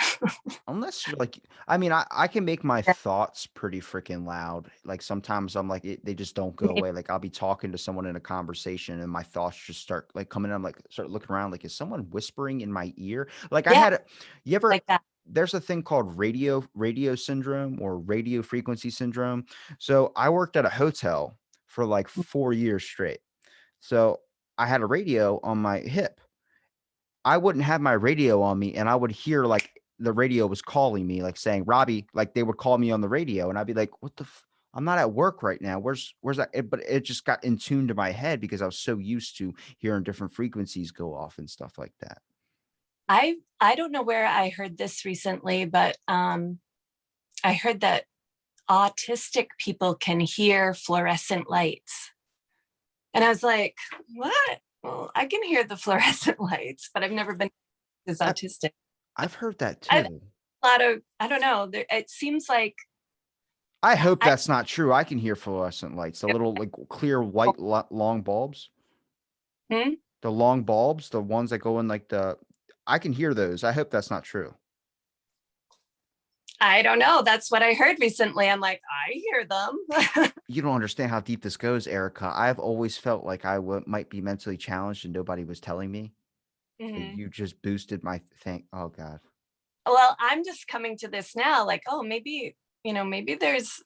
Unless you're like, I mean, I can make my thoughts pretty freaking loud. Like sometimes I'm like, they just don't go away. Like I'll be talking to someone in a conversation and my thoughts just start like coming in. I'm like, start looking around, like, is someone whispering in my ear? Like I Yeah, had, you ever, like that. there's a thing called radio syndrome or radio frequency syndrome. So I worked at a hotel for like 4 years straight. So I had a radio on my hip. I wouldn't have my radio on me and I would hear like the radio was calling me, like saying, Robbie, like they would call me on the radio and I'd be like, what the I'm not at work right now. Where's that? But it just got in tune to my head because I was so used to hearing different frequencies go off and stuff like that. I don't know where I heard this recently, but I heard that autistic people can hear fluorescent lights. And I was like, what? Well, I can hear the fluorescent lights, but I've never been as I, autistic. I've heard that I, too. a lot of, I don't know. It seems like I hope I that's not true. I can hear fluorescent lights, the little like clear white long bulbs, hmm? the long bulbs, the ones that go in like I can hear those. I hope that's not true. I don't know. That's what I heard recently. I'm like, I hear them. You don't understand how deep this goes, Erica. I've always felt like might be mentally challenged and nobody was telling me. And Mhm. you just boosted my thing. Oh God. Well, I'm just coming to this now, like, oh, maybe, maybe there's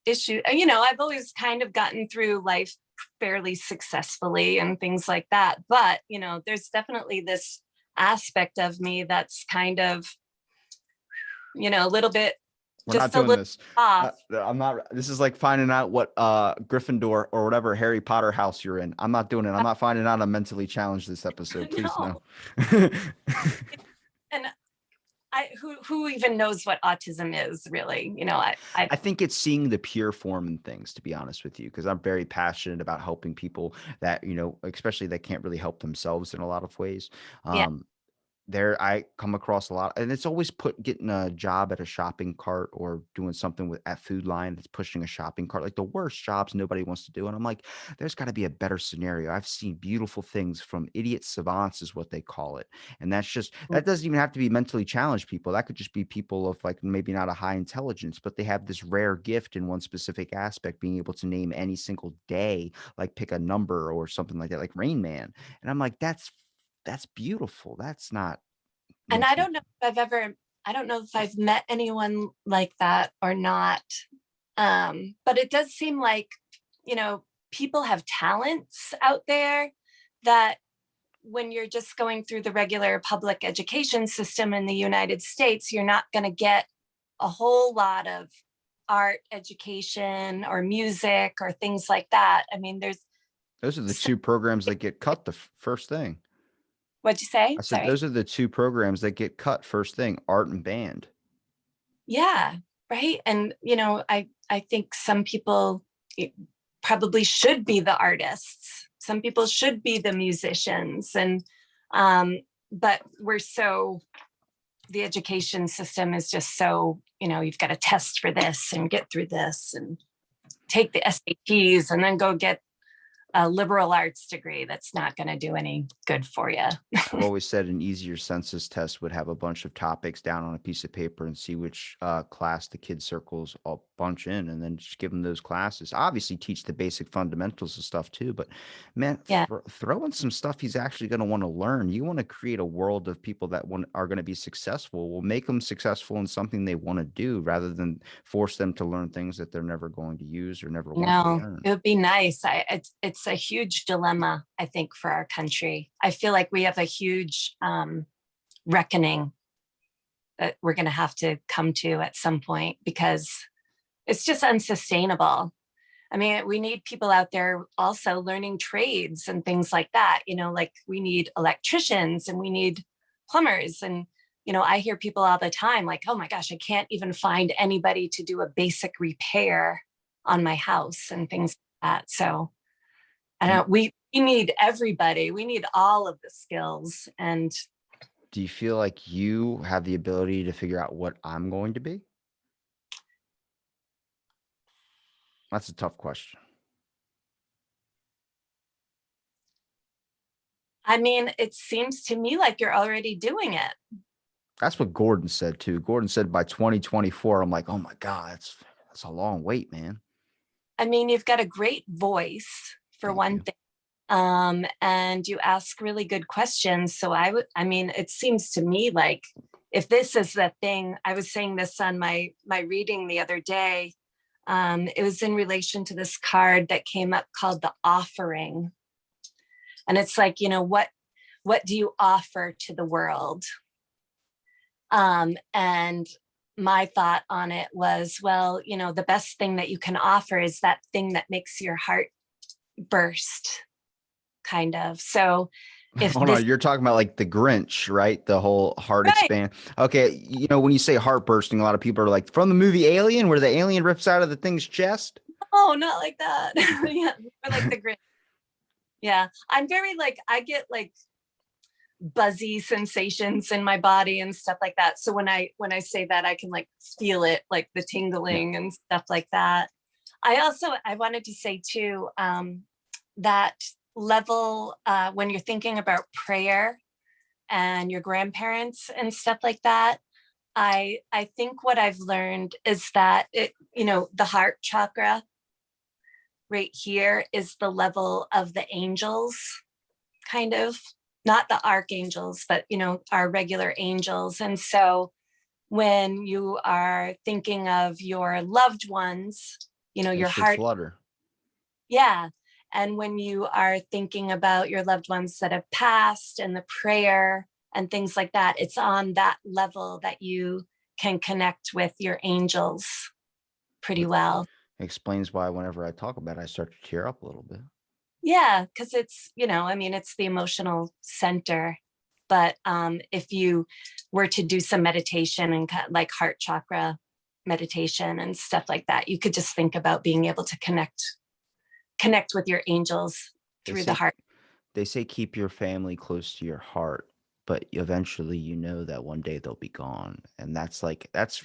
issue. I've always kind of gotten through life fairly successfully and things like that. But, there's definitely this aspect of me that's kind of, a little bit, We're not just a doing little this. off. I'm not. This is like finding out what Gryffindor or whatever Harry Potter house you're in. I'm not doing it. I'm not finding out I'm mentally challenged this episode. Please no. No. And who even knows what autism is really? I I think it's seeing the pure form in things, to be honest with you, because I'm very passionate about helping people that, especially that can't really help themselves in a lot of ways. yeah. Um, there I come across a lot, and it's always getting a job at a shopping cart or doing something at Food Line that's pushing a shopping cart, like the worst jobs nobody wants to do. And I'm like, there's got to be a better scenario. I've seen beautiful things from idiot savants, is what they call it. And that doesn't even have to be mentally challenged people. That could just be people of like maybe not a high intelligence, but they have this rare gift in one specific aspect, being able to name any single day, like pick a number or something like that, like Rain Man. And I'm like, that's beautiful. That's not And mentally. I don't know if I've met anyone like that or not. But it does seem like, people have talents out there that when you're just going through the regular public education system in the United States, you're not going to get a whole lot of art education or music or things like that. I mean, Those are the two programs that get cut the first thing. what'd you say? I said Sorry. those are the two programs that get cut first thing, art and band. Yeah, right. And I think some people probably should be the artists. Some people should be the musicians, and but the education system is just so, you've got to test for this and get through this and take the SATs and then go get a liberal arts degree that's not going to do any good for you. I've always said an easier census test would have a bunch of topics down on a piece of paper and see which class the kid circles a bunch in, and then just give them those classes. Obviously, teach the basic fundamentals of stuff too. But man, Yeah. throw in some stuff he's actually going to want to learn. You want to create a world of people that are going to be successful. We'll make them successful in something they want to do, rather than force them to learn things that they're never going to use or never want to No, learn. it would be nice. It's a huge dilemma, I think, for our country. I feel like we have a huge reckoning that we're going to have to come to at some point, because it's just unsustainable. I mean, we need people out there also learning trades and things like that. Like we need electricians and we need plumbers. And, I hear people all the time like, oh my gosh, I can't even find anybody to do a basic repair on my house and things like that. So I Do you, don't, we need everybody. We need all of the skills. And do you feel like you have the ability to figure out what I'm going to be? That's a tough question. I mean, it seems to me like you're already doing it. That's what Gordon said too. Gordon said by 2024, I'm like, oh my God, that's a long wait, man. I mean, you've got a great voice for Thank one you. thing. And you ask really good questions. So I mean, it seems to me like if this is the thing, I was saying this on my reading the other day. It was in relation to this card that came up called the offering. And it's like, what do you offer to the world? And my thought on it was, well, the best thing that you can offer is that thing that makes your heart burst, kind of. So if Oh no, this, you're talking about like the Grinch, right? The whole heart right, expand. Okay, when you say heart bursting, a lot of people are like from the movie Alien, where the alien rips out of the thing's chest. oh, not like that. Yeah, or like the grin. Yeah, I'm very like, I get like buzzy sensations in my body and stuff like that. So when I say that, I can like feel it, like the Yeah, tingling and stuff like that. I wanted to say too, that level, when you're thinking about prayer and your grandparents and stuff like that, I think what I've learned is that the heart chakra right here is the level of the angels, kind of, not the archangels, but our regular angels. And so when you are thinking of your loved ones, they your should heart, flutter. yeah. And when you are thinking about your loved ones that have passed and the prayer and things like that, it's on that level that you can connect with your angels pretty It well. explains why whenever I talk about it, I start to tear up a little bit. Yeah, because it's, I mean, it's the emotional center. But if you were to do some meditation and like heart chakra meditation and stuff like that, you could just think about being able to connect with your angels They through the say heart. they say keep your family close to your heart, but eventually you know that one day they'll be gone. And that's like that's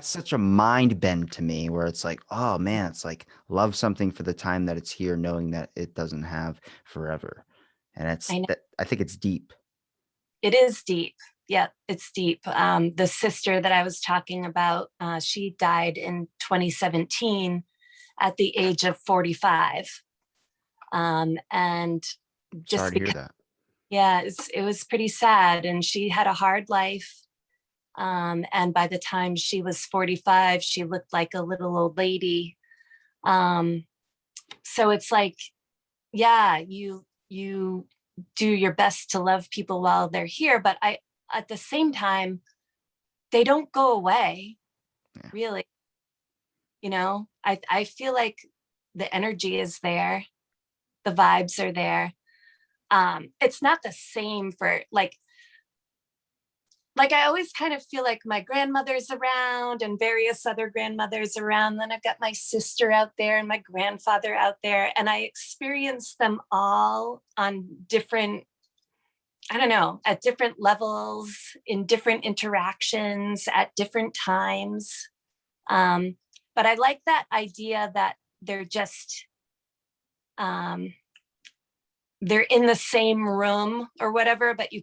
such a mind bend to me where it's like, oh man, it's like love something for the time that it's here, knowing that it doesn't have forever. And I know I think it's deep. it is deep. Yeah, it's deep. The sister that I was talking about, she died in 2017 at the age of 45. And Sorry just to hear because, that. yeah, it was pretty sad. And she had a hard life. And by the time she was 45, she looked like a little old lady. Um, so it's like, yeah, you do your best to love people while they're here, but at the same time, they don't go away, Yeah. really. I feel like the energy is there, the vibes are there. It's not the same for like I always kind of feel like my grandmother's around and various other grandmothers around. Then I've got my sister out there and my grandfather out there, and I experience them all on different, I don't know, at different levels, in different interactions, at different times. Um, but I like that idea that they're just um, they're in the same room or whatever, but you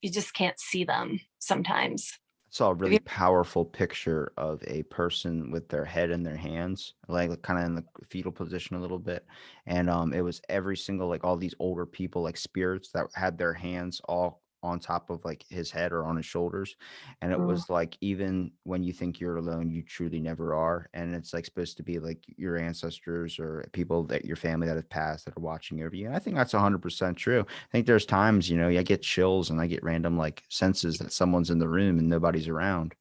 just can't see them sometimes. I saw a Have really you- powerful picture of a person with their head in their hands, like kind of in the fetal position a little bit. And it was every single like all these older people, like spirits that had their hands all on top of like his head or on his shoulders. And it Mm. was like, even when you think you're alone, you truly never are. And it's like supposed to be like your ancestors or people that your family that have passed that are watching over you. And I think that's 100% true. I think there's times, I get chills and I get random like senses that someone's in the room and nobody's around.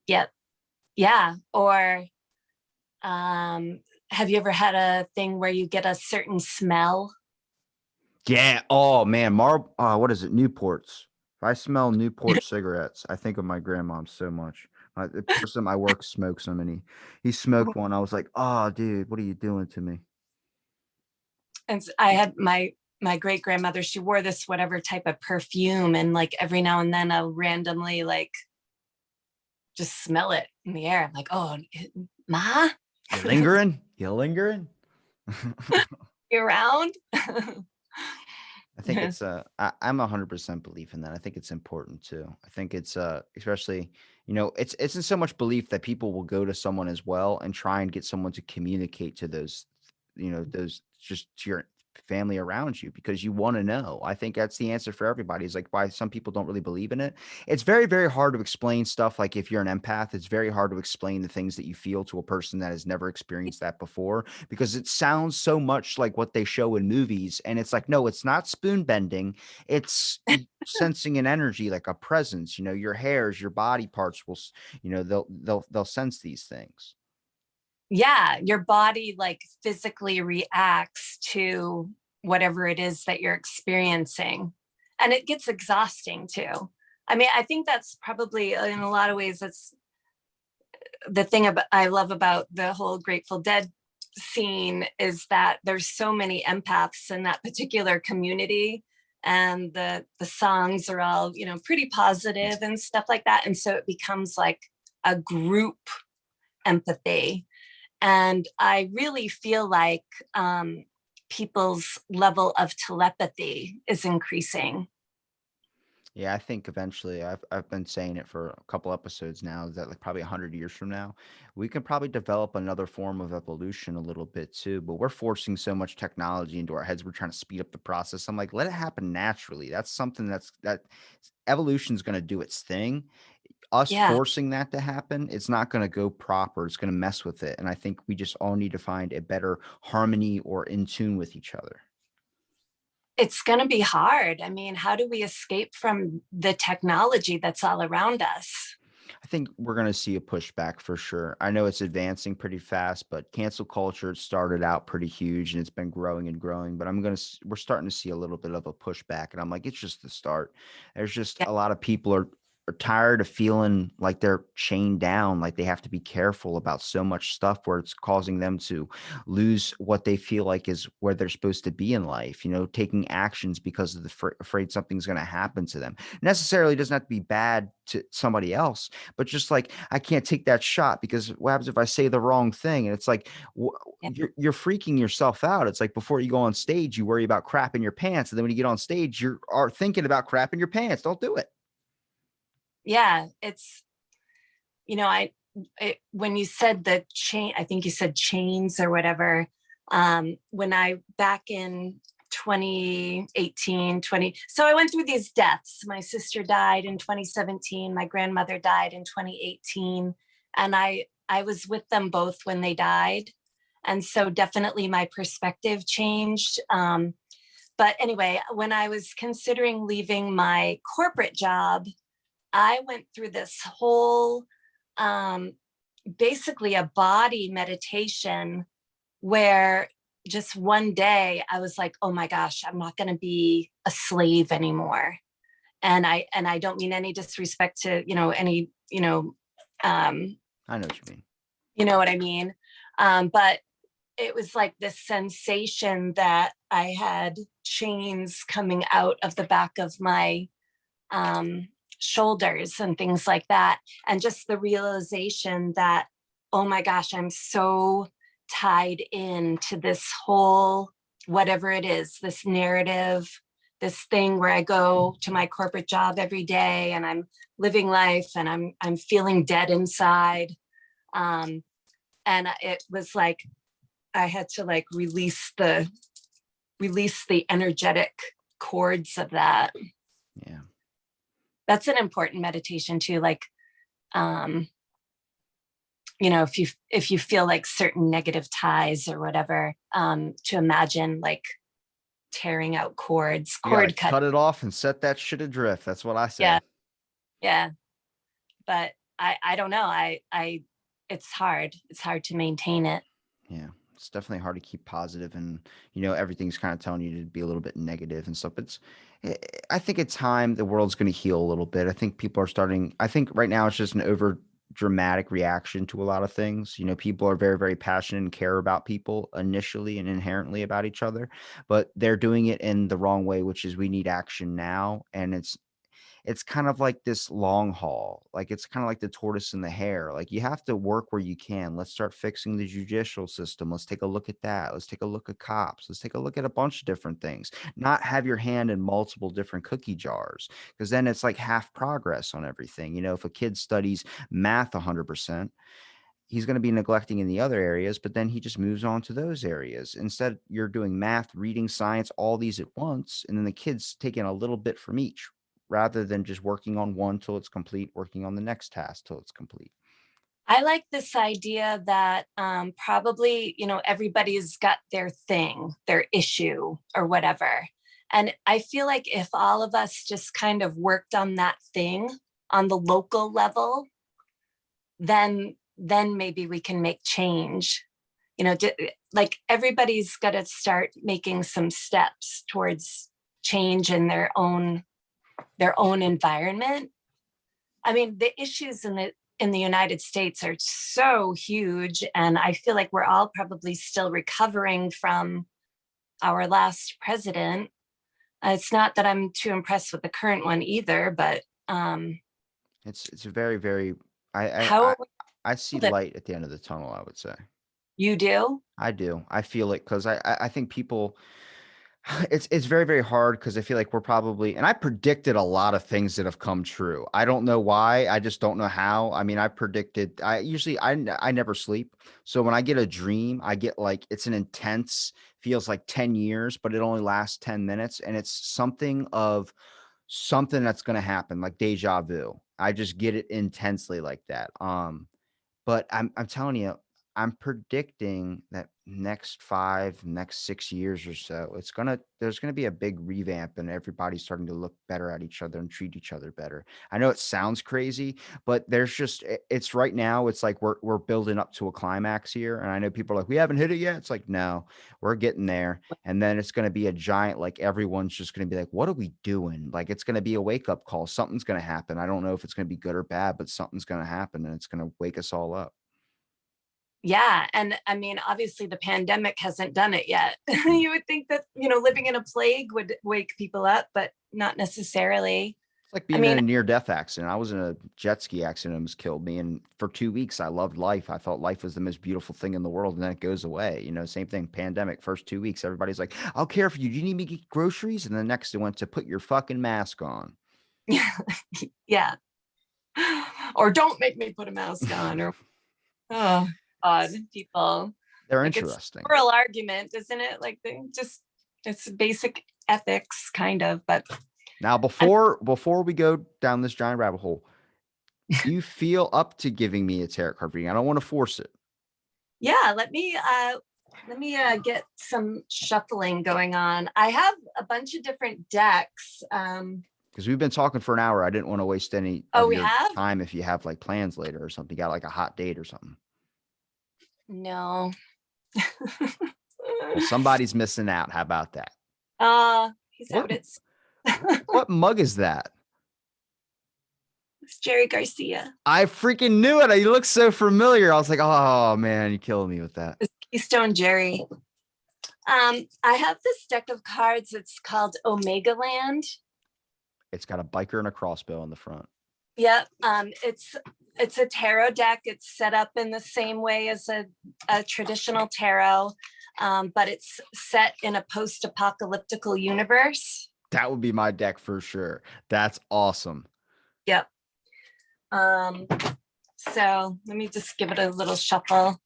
Yep. Yeah. Or have you ever had a thing where you get a certain smell? Yeah. Oh man, what is it? Newports. If I smell Newport cigarettes, I think of my grandmom so much. The person at my work smokes them, and he smoked one. I was like, oh, dude, what are you doing to me? And I had my great grandmother, she wore this whatever type of perfume, and like every now and then I'll randomly like just smell it in the air. I'm like, oh, Ma, You lingering? You lingering? you around? I think it's I'm 100% belief in that. I think it's important too. I think it's especially, it's in so much belief that people will go to someone as well and try and get someone to communicate to those just to your family around you because you want to know. I think that's the answer for everybody. Is like why some people don't really believe in it. It's very, very hard to explain stuff. Like if you're an empath, it's very hard to explain the things that you feel to a person that has never experienced that before because it sounds so much like what they show in movies. And it's like, no, it's not spoon bending. It's sensing an energy, like a presence, your hairs, your body parts will, they'll sense these things. Yeah, your body like physically reacts to whatever it is that you're experiencing. And it gets exhausting too. I mean, I think that's probably in a lot of ways that's the thing about I love about the whole Grateful Dead scene is that there's so many empaths in that particular community, and the songs are all pretty positive and stuff like that, and so it becomes like a group empathy. And I really feel like people's level of telepathy is increasing. Yeah, I think eventually I've been saying it for a couple episodes now that like probably 100 years from now, we can probably develop another form of evolution a little bit too. But we're forcing so much technology into our heads. We're trying to speed up the process. I'm like, let it happen naturally. That's something that evolution's going to do its thing. Us Yeah, forcing that to happen, it's not going to go proper. It's going to mess with it. And I think we just all need to find a better harmony or in tune with each other. it's going to be hard. I mean, how do we escape from the technology that's all around us? I think we're going to see a pushback for sure. I know it's advancing pretty fast, but cancel culture started out pretty huge and it's been growing and growing. But we're starting to see a little bit of a pushback, and I'm like, it's just the start. There's just Yeah, a lot of people are tired of feeling like they're chained down, like they have to be careful about so much stuff where it's causing them to lose what they feel like is where they're supposed to be in life. Taking actions because of afraid something's going to happen to them. Necessarily doesn't have to be bad to somebody else, but just like I can't take that shot because what happens if I say the wrong thing? And it's like yeah, you're freaking yourself out. It's like before you go on stage, you worry about crap in your pants, and then when you get on stage, you are thinking about crap in your pants. Don't do it. yeah. It's I when you said the chain, I think you said chains or whatever. When I back in 2018, 20, so I went through these deaths. My sister died in 2017. My grandmother died in 2018, and I was with them both when they died, and so definitely my perspective changed. But anyway, when I was considering leaving my corporate job, I went through this whole um, basically a body meditation where just one day I was like, oh my gosh, I'm not going to be a slave anymore. And I don't mean any disrespect to, any, um, I know what you mean. you know what I mean? But it was like this sensation that I had chains coming out of the back of my um, shoulders and things like that. And just the realization that, oh my gosh, I'm so tied into this whole, whatever it is, this narrative, this thing where I go to my corporate job every day and I'm living life and I'm feeling dead inside. Um, and it was like I had to like release the energetic cords of that. Yeah. That's an important meditation too. Like, um, you know, if you feel like certain negative ties or whatever, to imagine like tearing out cords, You gotta cord cut. cut it off and set that shit adrift. That's what I Yeah, say. yeah. But I don't know. It's hard. It's hard to maintain it. Yeah, it's definitely hard to keep positive, and everything's kind of telling you to be a little bit negative and stuff. But I I think it's time the world's going to heal a little bit. I think people are starting. I think right now it's just an over dramatic reaction to a lot of things. People are very, very passionate and care about people initially and inherently about each other, but they're doing it in the wrong way, which is we need action now, and it's kind of like this long haul. Like it's kind of like the tortoise and the hare. Like you have to work where you can. Let's start fixing the judicial system. Let's take a look at that. Let's take a look at cops. Let's take a look at a bunch of different things. Not have your hand in multiple different cookie jars, because then it's like half progress on everything. If a kid studies math 100%, he's going to be neglecting in the other areas, but then he just moves on to those areas. Instead, you're doing math, reading, science, all these at once, and then the kid's taking a little bit from each rather than just working on one till it's complete, working on the next task till it's complete. I like this idea that probably, you know, everybody's got their thing, their issue or whatever. And I feel like if all of us just kind of worked on that thing on the local level, then maybe we can make change. You know, like everybody's got to start making some steps towards change in their own environment. I mean, the issues in the United States are so huge, and I feel like we're all probably still recovering from our last president. It's not that I'm too impressed with the current one either, but It's a very, very I I how I, are we I see that light at the end of the tunnel, I would say. you do? I do. I feel it because I think people it's very, very hard because I feel like we're probably and I predicted a lot of things that have come true. I don't know why. I just don't know how. I mean, I predicted I usually I never sleep. So when I get a dream, I get like it's an intense, feels like 10 years, but it only lasts 10 minutes. And it's something that's gonna happen, like deja vu. I just get it intensely like that. But I'm telling you, I'm predicting that next 6 years or so, there's gonna be a big revamp and everybody's starting to look better at each other and treat each other better. I know it sounds crazy, but there's just it's right now, it's like we're building up to a climax here. And I know people are like, we haven't hit it yet. It's like, no, we're getting there. And then it's gonna be a giant, like everyone's just gonna be like, what are we doing? Like it's gonna be a wake-up call. Something's gonna happen. I don't know if it's gonna be good or bad, but something's gonna happen and it's gonna wake us all up. Yeah, and I mean, obviously the pandemic hasn't done it yet. You would think that, you know, living in a plague would wake people up, but not necessarily. It's like I being in mean, a near-death accident. I was in a jet ski accident, and almost killed me, and for 2 weeks, I loved life. I thought life was the most beautiful thing in the world, and then it goes away. Same thing, pandemic, first 2 weeks, everybody's like, "I'll care for you. Do you need me to get groceries?" And then next it went to, "Put your fucking mask on." yeah. Or don't make me put a mask on, or oh God, people. They're Like it's interesting. a moral argument, isn't it? Like they just it's basic ethics kind of, but Now, and before we go down this giant rabbit hole, do you feel up to giving me a tarot card reading? I don't wanna force it. yeah, let me get some shuffling going on. I have a bunch of different decks. 'Cause we've been talking for an hour. I didn't wanna waste any Oh, of we your have? time if you have, like, plans later or something. You got, like, a hot date or something. No. Well, somebody's missing out. How about that? He's What out at what mug is that? it's Jerry Garcia. I freaking knew it. He looks so familiar. I was like, "Oh, man, you're killing me with that." It's Keystone Jerry. I have this deck of cards. It's called Omega Land. It's got a biker and a crossbow in the front. Yep. It's a tarot deck. It's set up in the same way as a traditional tarot, but it's set in a post-apocalyptical universe. That would be my deck for sure. That's awesome. Yep. Um, so let me just give it a little shuffle.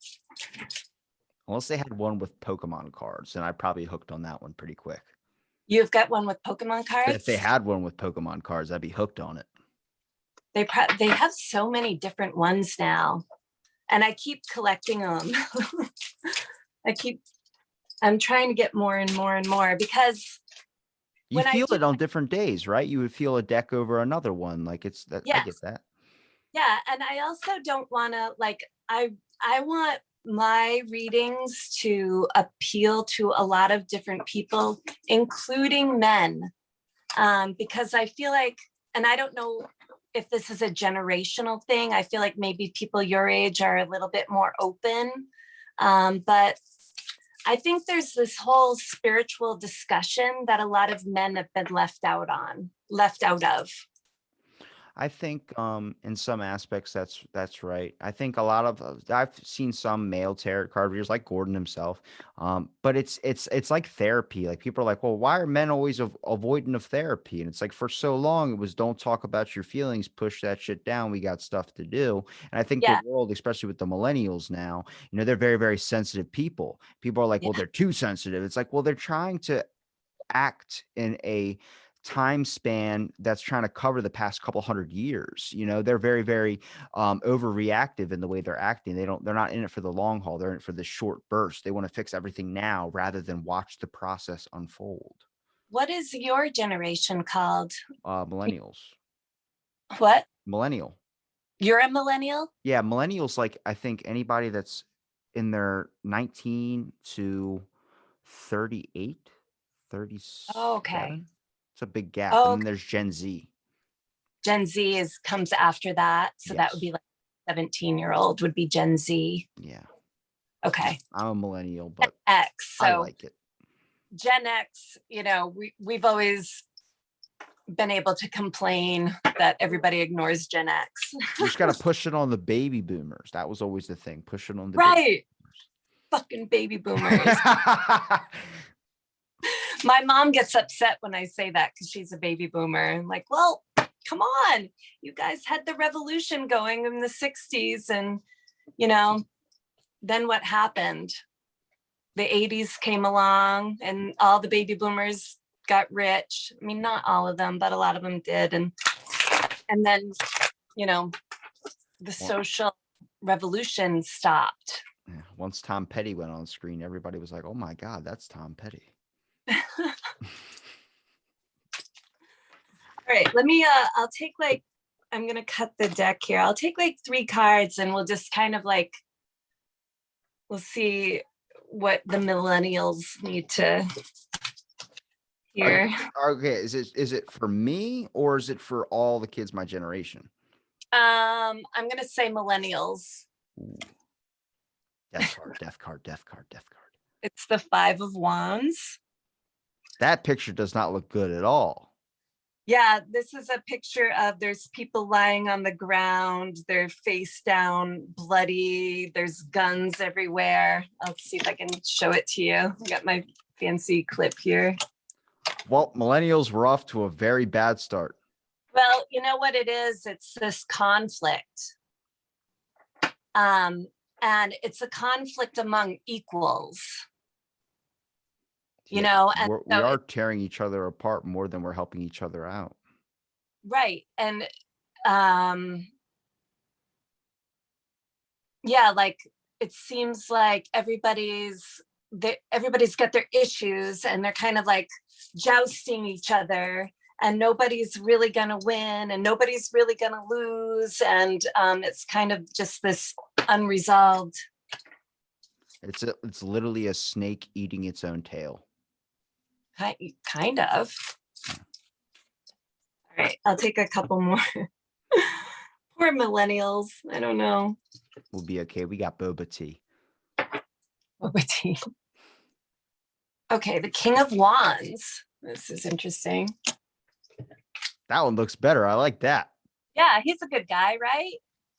Unless they had one with Pokemon cards, then I probably hooked on that one pretty quick. You've got one with Pokemon If cards? they had one with Pokemon cards, I'd be hooked on it. they have so many different ones now, and I keep collecting them. I keep I'm trying to get more and more and more because You when I feel do, it on different days, right? You would feel a deck over another one. Like it's that I get yes, that. yeah, and I also don't want to like I want my readings to appeal to a lot of different people, including men, because I feel like, and I don't know if this is a generational thing. I feel like maybe people your age are a little bit more open, but I think there's this whole spiritual discussion that a lot of men have been left out of. I think in some aspects that's right. I think a lot of I've seen some male tarot card readers like Gordon himself, but it's like therapy. Like people are like, well, why are men always avoidant of therapy? And it's like for so long it was don't talk about your feelings, push that shit down. We got stuff to do. And I think the Yeah, world, especially with the millennials now, they're very very sensitive people. People are like, yeah, well, they're too sensitive. It's like, well, they're trying to act in a time span that's trying to cover the past couple hundred years. They're very, very overreactive in the way they're acting. They're not in it for the long haul. They're in it for the short burst. They want to fix everything now rather than watch the process unfold. what is your generation called? Millennials. What? Millennial. You're a millennial? Yeah, millennials, like I think anybody that's in their 19 to 38, Oh, okay. 37. It's a big gap. And Oh, then there's Gen Z. Gen Z is comes after that. So that would Yes. be like 17-year-old would be Gen Z. Yeah. Okay. I'm a millennial, but X. I So like it. Gen X, we've always been able to complain that everybody ignores Gen X. You just gotta push it on the baby boomers. That was always the thing. Push it on the baby Right. boomers. Fucking baby boomers. My mom gets upset when I say that because she's a baby boomer. I'm like, well, come on. You guys had the revolution going in the 60s. And, then what happened? The 80s came along and all the baby boomers got rich. I mean, not all of them, but a lot of them did. And then, the Well, social revolution stopped. yeah, once Tom Petty went on screen, everybody was like, "Oh my God, that's Tom Petty." All right, I'll take I'm gonna cut the deck here. I'll take like 3 cards and we'll just kind of we'll see what the millennials need to hear. Okay, is it for me or is it for all the kids my generation? I'm gonna say millennials. Ooh. Death card, death card, death card, death card. It's the 5 of Wands. That picture does not look good at all. Yeah, this is a picture of there's people lying on the ground, they're face down, bloody, there's guns everywhere. I'll see if I can show it to you. I got my fancy clip here. Well, millennials were off to a very bad start. Well, you know what it is? It's this conflict. And it's a conflict among equals. Yeah, And we are tearing each other apart more than we're helping each other out. right. And yeah, like it seems like everybody's got their issues and they're kind of like jousting each other and nobody's really going to win and nobody's really going to lose. And it's kind of just this unresolved. It's literally a snake eating its own tail. Kind of. All right, I'll take a couple more. Poor millennials. I don't know. We'll be okay. We got boba tea. Boba tea. Okay, the King of Wands. This is interesting. That one looks better. I like that. Yeah, he's a good guy, right?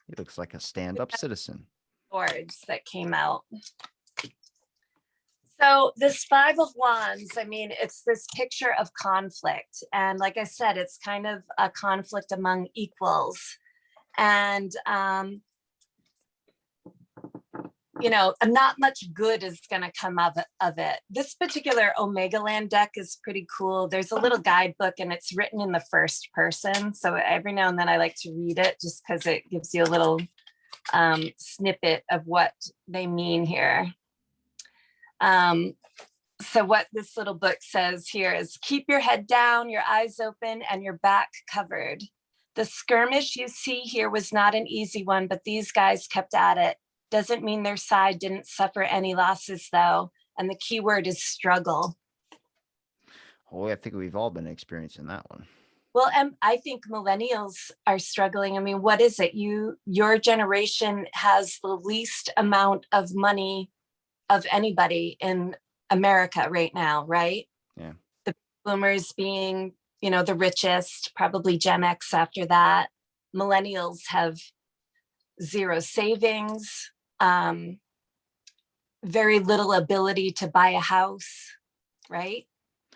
He looks like a stand-up citizen. Swords that came out. So this 5 of Wands, I mean, it's this picture of conflict. And like I said, it's kind of a conflict among equals. And not much good is going to come of it. This particular Omega Land deck is pretty cool. There's a little guidebook and it's written in the first person. So every now and then I like to read it just because it gives you a little snippet of what they mean here. So what this little book says here is keep your head down, your eyes open, and your back covered. The skirmish you see here was not an easy one, but these guys kept at it. Doesn't mean their side didn't suffer any losses, though. And the key word is struggle. Oh, I think we've all been experiencing that one. Well, and I think millennials are struggling. I mean, what is it? Your generation has the least amount of money of anybody in America right now, right? Yeah. The boomers being, the richest, probably Gen X after that. Millennials have zero savings, very little ability to buy a house, right?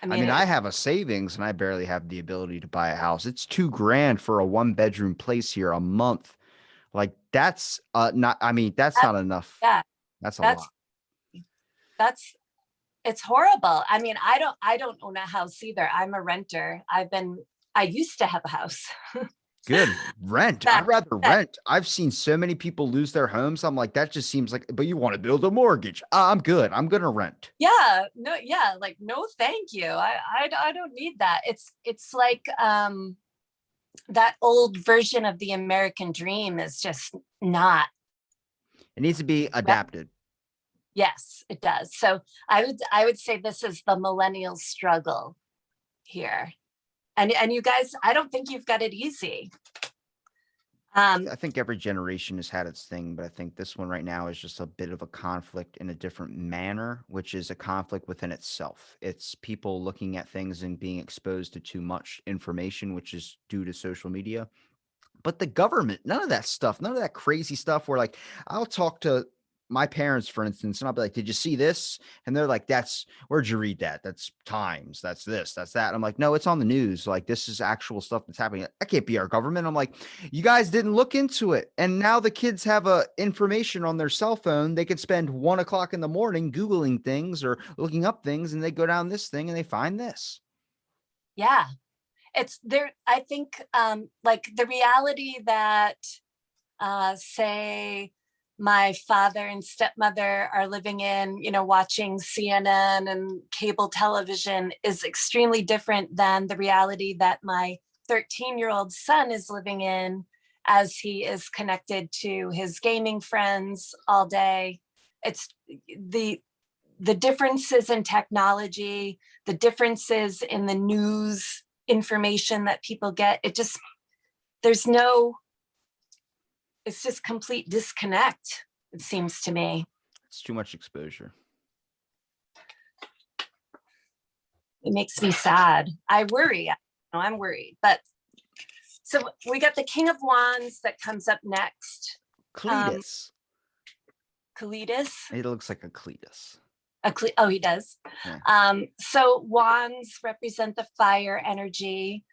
I mean, I have a savings and I barely have the ability to buy a house. It's $2,000 for a 1-bedroom place here a month. Like that's not, I mean, that's not enough. Yeah. That's a lot. It's horrible. I mean, I don't own a house either. I'm a renter. I used to have a house. Good. Rent. I'd rather rent. I've seen so many people lose their homes. I'm like, that just seems like, but you want to build a mortgage. I'm good. I'm going to rent. Yeah. No, yeah. Like, no, thank you. I don't need that. It's like, that old version of the American dream is just not. It needs to be adapted. Yes, it does. So I would say this is the millennial struggle here. And you guys, I don't think you've got it easy. I think every generation has had its thing, but I think this one right now is just a bit of a conflict in a different manner, which is a conflict within itself. It's people looking at things and being exposed to too much information, which is due to social media. But the government, none of that stuff, none of that crazy stuff where like I'll talk to my parents, for instance, and I'll be like, did you see this? And they're like, where'd you read that? That's Times. That's this, that's that. I'm like, no, it's on the news. Like, this is actual stuff that's happening. That can't be our government. I'm like, you guys didn't look into it. And now the kids have information on their cell phone. They could spend 1 o'clock in the morning Googling things or looking up things, and they go down this thing and they find this. Yeah. It's there. I think like the reality that say my father and stepmother are living in, watching CNN and cable television is extremely different than the reality that my 13-year-old son is living in as he is connected to his gaming friends all day. It's the differences in technology, the differences in the news information that people get. It's just complete disconnect, it seems to me. It's too much exposure. It makes me sad. I worry. I'm worried. But so we got the King of Wands that comes up next. Cletus. Cletus. It looks like a Cletus. Oh, he does. Yeah. So wands represent the fire energy.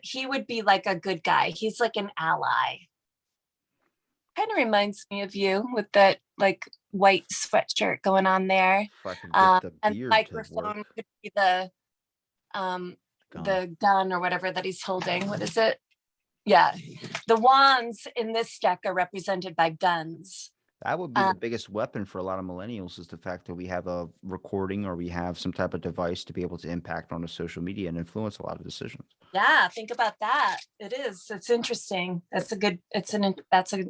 He would be like a good guy. He's like an ally. Kind of reminds me of you with that like white sweatshirt going on there. And the microphone could be the gun or whatever that he's holding. What is it? Yeah. The wands in this deck are represented by guns. That would be the biggest weapon for a lot of millennials, is the fact that we have a recording or we have some type of device to be able to impact on the social media and influence a lot of decisions. Yeah, think about that. It is. It's interesting. That's an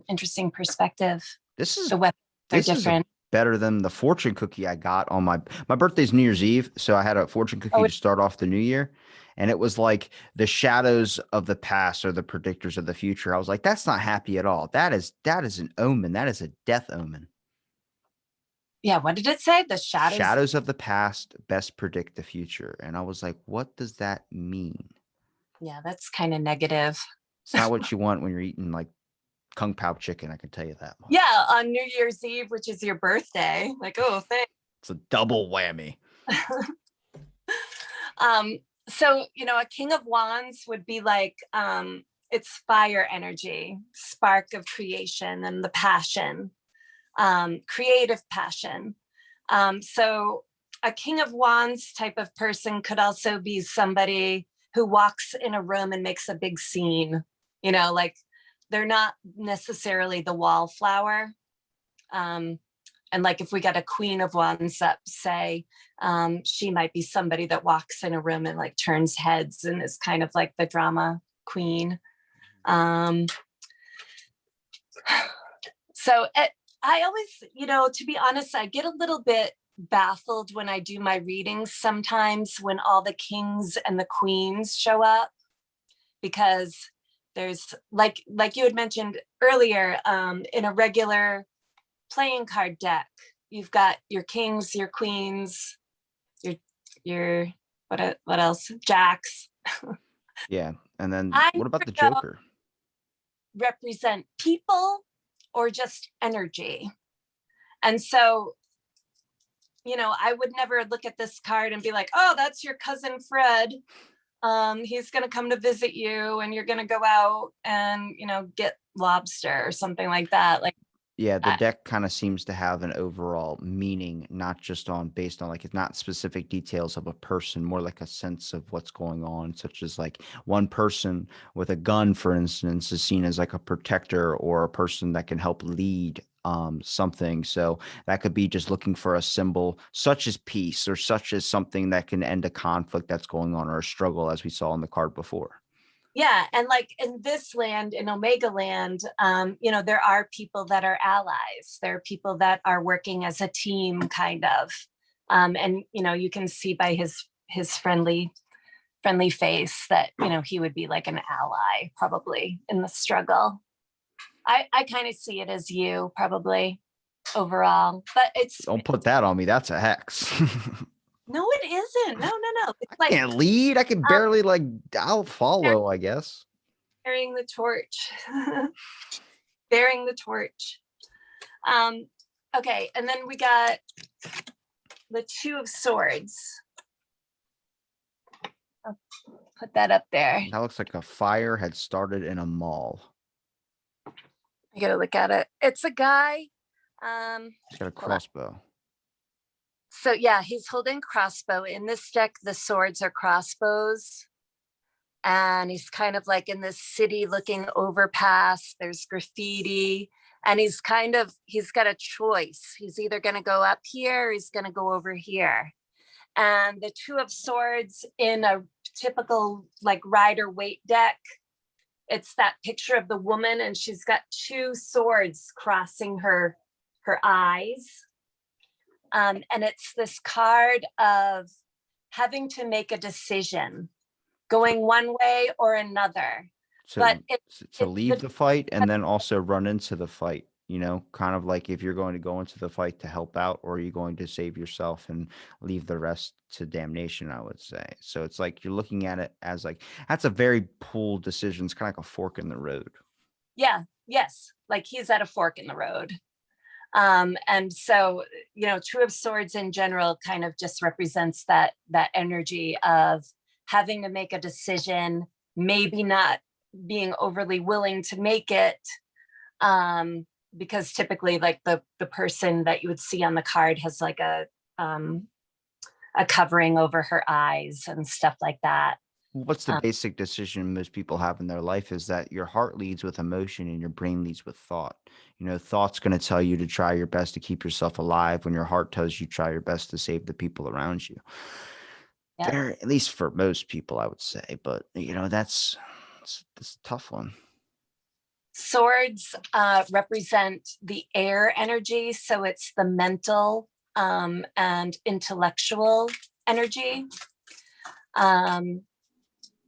interesting perspective. The weapons are different. Better than the fortune cookie I got on my birthday's New Year's Eve. So I had a fortune cookie to start off the new year. And it was like the shadows of the past are the predictors of the future. I was like, that's not happy at all. That is an omen. That is a death omen. Yeah. What did it say? The shadows of the past best predict the future. And I was like, what does that mean? Yeah, that's kind of negative. It's not what you want when you're eating like Kung Pao chicken. I can tell you that much. Yeah. On New Year's Eve, which is your birthday. Like, oh, thanks. It's a double whammy. So, a King of Wands would be like, it's fire energy, spark of creation and the passion. creative passion. So a King of Wands type of person could also be somebody who walks in a room and makes a big scene, like they're not necessarily the wallflower. And like if we got a Queen of Wands up, say, she might be somebody that walks in a room and like turns heads and is kind of like the drama queen. So I always, to be honest, I get a little bit baffled when I do my readings sometimes when all the kings and the queens show up, because there's like you had mentioned earlier, in a regular playing card deck, you've got your kings, your queens, your what else? Jacks. Yeah. And then I what about the don't Joker? represent people or just energy. And so, I would never look at this card and be like, oh, that's your cousin Fred. He's going to come to visit you and you're going to go out and, get lobster or something like that. Like, Yeah, the deck kind of seems to have an overall meaning, not just based on like it's not specific details of a person, more like a sense of what's going on, such as like one person with a gun, for instance, is seen as like a protector or a person that can help lead something. So that could be just looking for a symbol such as peace or such as something that can end a conflict that's going on or a struggle, as we saw in the card before. yeah. And like in this land, in Omega land, there are people that are allies. There are people that are working as a team kind of. And, you can see by his friendly face that, he would be like an ally probably in the struggle. I kind of see it as you probably overall, but Don't put that on me. That's a hex. no, it isn't. No. It's I can't lead. I can barely I'll follow, I guess. Bearing the torch. Bearing the torch. Okay, and then we got the Two of Swords. I'll put that up there. That looks like a fire had started in a mall. I gotta look at it. It's a guy. He's got a crossbow. So yeah, he's holding crossbow. In this deck, the swords are crossbows. And he's kind of like in this city looking overpass. There's graffiti. And he's got a choice. He's either going to go up here or he's going to go over here. And the Two of Swords in a typical like Rider-Waite deck, it's that picture of the woman and she's got two swords crossing her eyes. And it's this card of having to make a decision, going one way or another. But to leave the fight and then also run into the fight, kind of like if you're going to go into the fight to help out, or are you going to save yourself and leave the rest to damnation, I would say. So it's like you're looking at it as like, that's a very pool decision. It's kind of like a fork in the road. Yeah. Yes. Like he's at a fork in the road. And so, Two of Swords in general kind of just represents that energy of having to make a decision, maybe not being overly willing to make it, because typically like the person that you would see on the card has like a covering over her eyes and stuff like that. What's the basic decision most people have in their life is that your heart leads with emotion and your brain leads with thought. Thought's going to tell you to try your best to keep yourself alive when your heart tells you try your best to save the people around you. Yeah. There, at least for most people, I would say, but that's a tough one. Swords represent the air energy. So it's the mental and intellectual energy.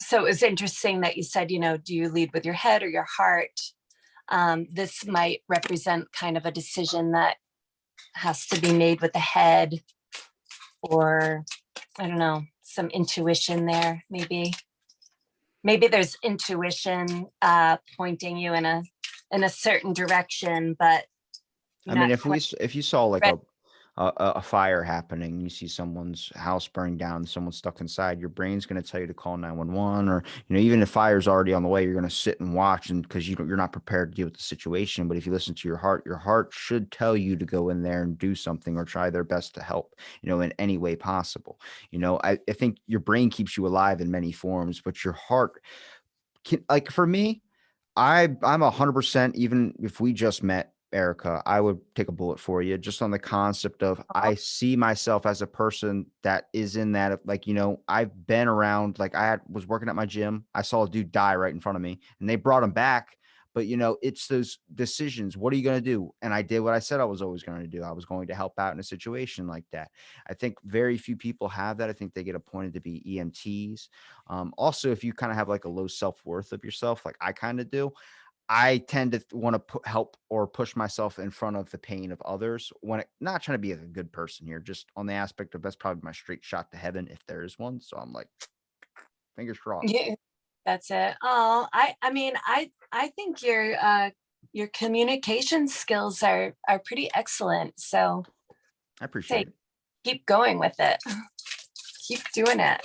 So it was interesting that you said, do you lead with your head or your heart? This might represent kind of a decision that has to be made with the head, or I don't know, some intuition there. Maybe there's intuition pointing you in a certain direction, but I mean, if you saw like a fire happening, you see someone's house burning down, someone's stuck inside, your brain's going to tell you to call 911, or even if fire's already on the way, you're going to sit and watch, and because you're not prepared to deal with the situation. But if you listen to your heart should tell you to go in there and do something or try their best to help, in any way possible. I think your brain keeps you alive in many forms, but your heart can, like, for me, I'm 100%. Even if we just met, Erica, I would take a bullet for you just on the concept of Oh, I see myself as a person that is in that, like, I've been around, like was working at my gym. I saw a dude die right in front of me and they brought him back. But it's those decisions. What are you going to do? And I did what I said I was always going to do. I was going to help out in a situation like that. I think very few people have that. I think they get appointed to be EMTs. Also, if you kind of have like a low self-worth of yourself, like I kind of do, I tend to want to help or push myself in front of the pain of others when not trying to be a good person here, just on the aspect of that's probably my straight shot to heaven if there is one. So I'm like, fingers crossed. yeah, that's it. Oh, I mean, I think your communication skills are pretty excellent. So I say appreciate it. keep going with it. Keep doing it.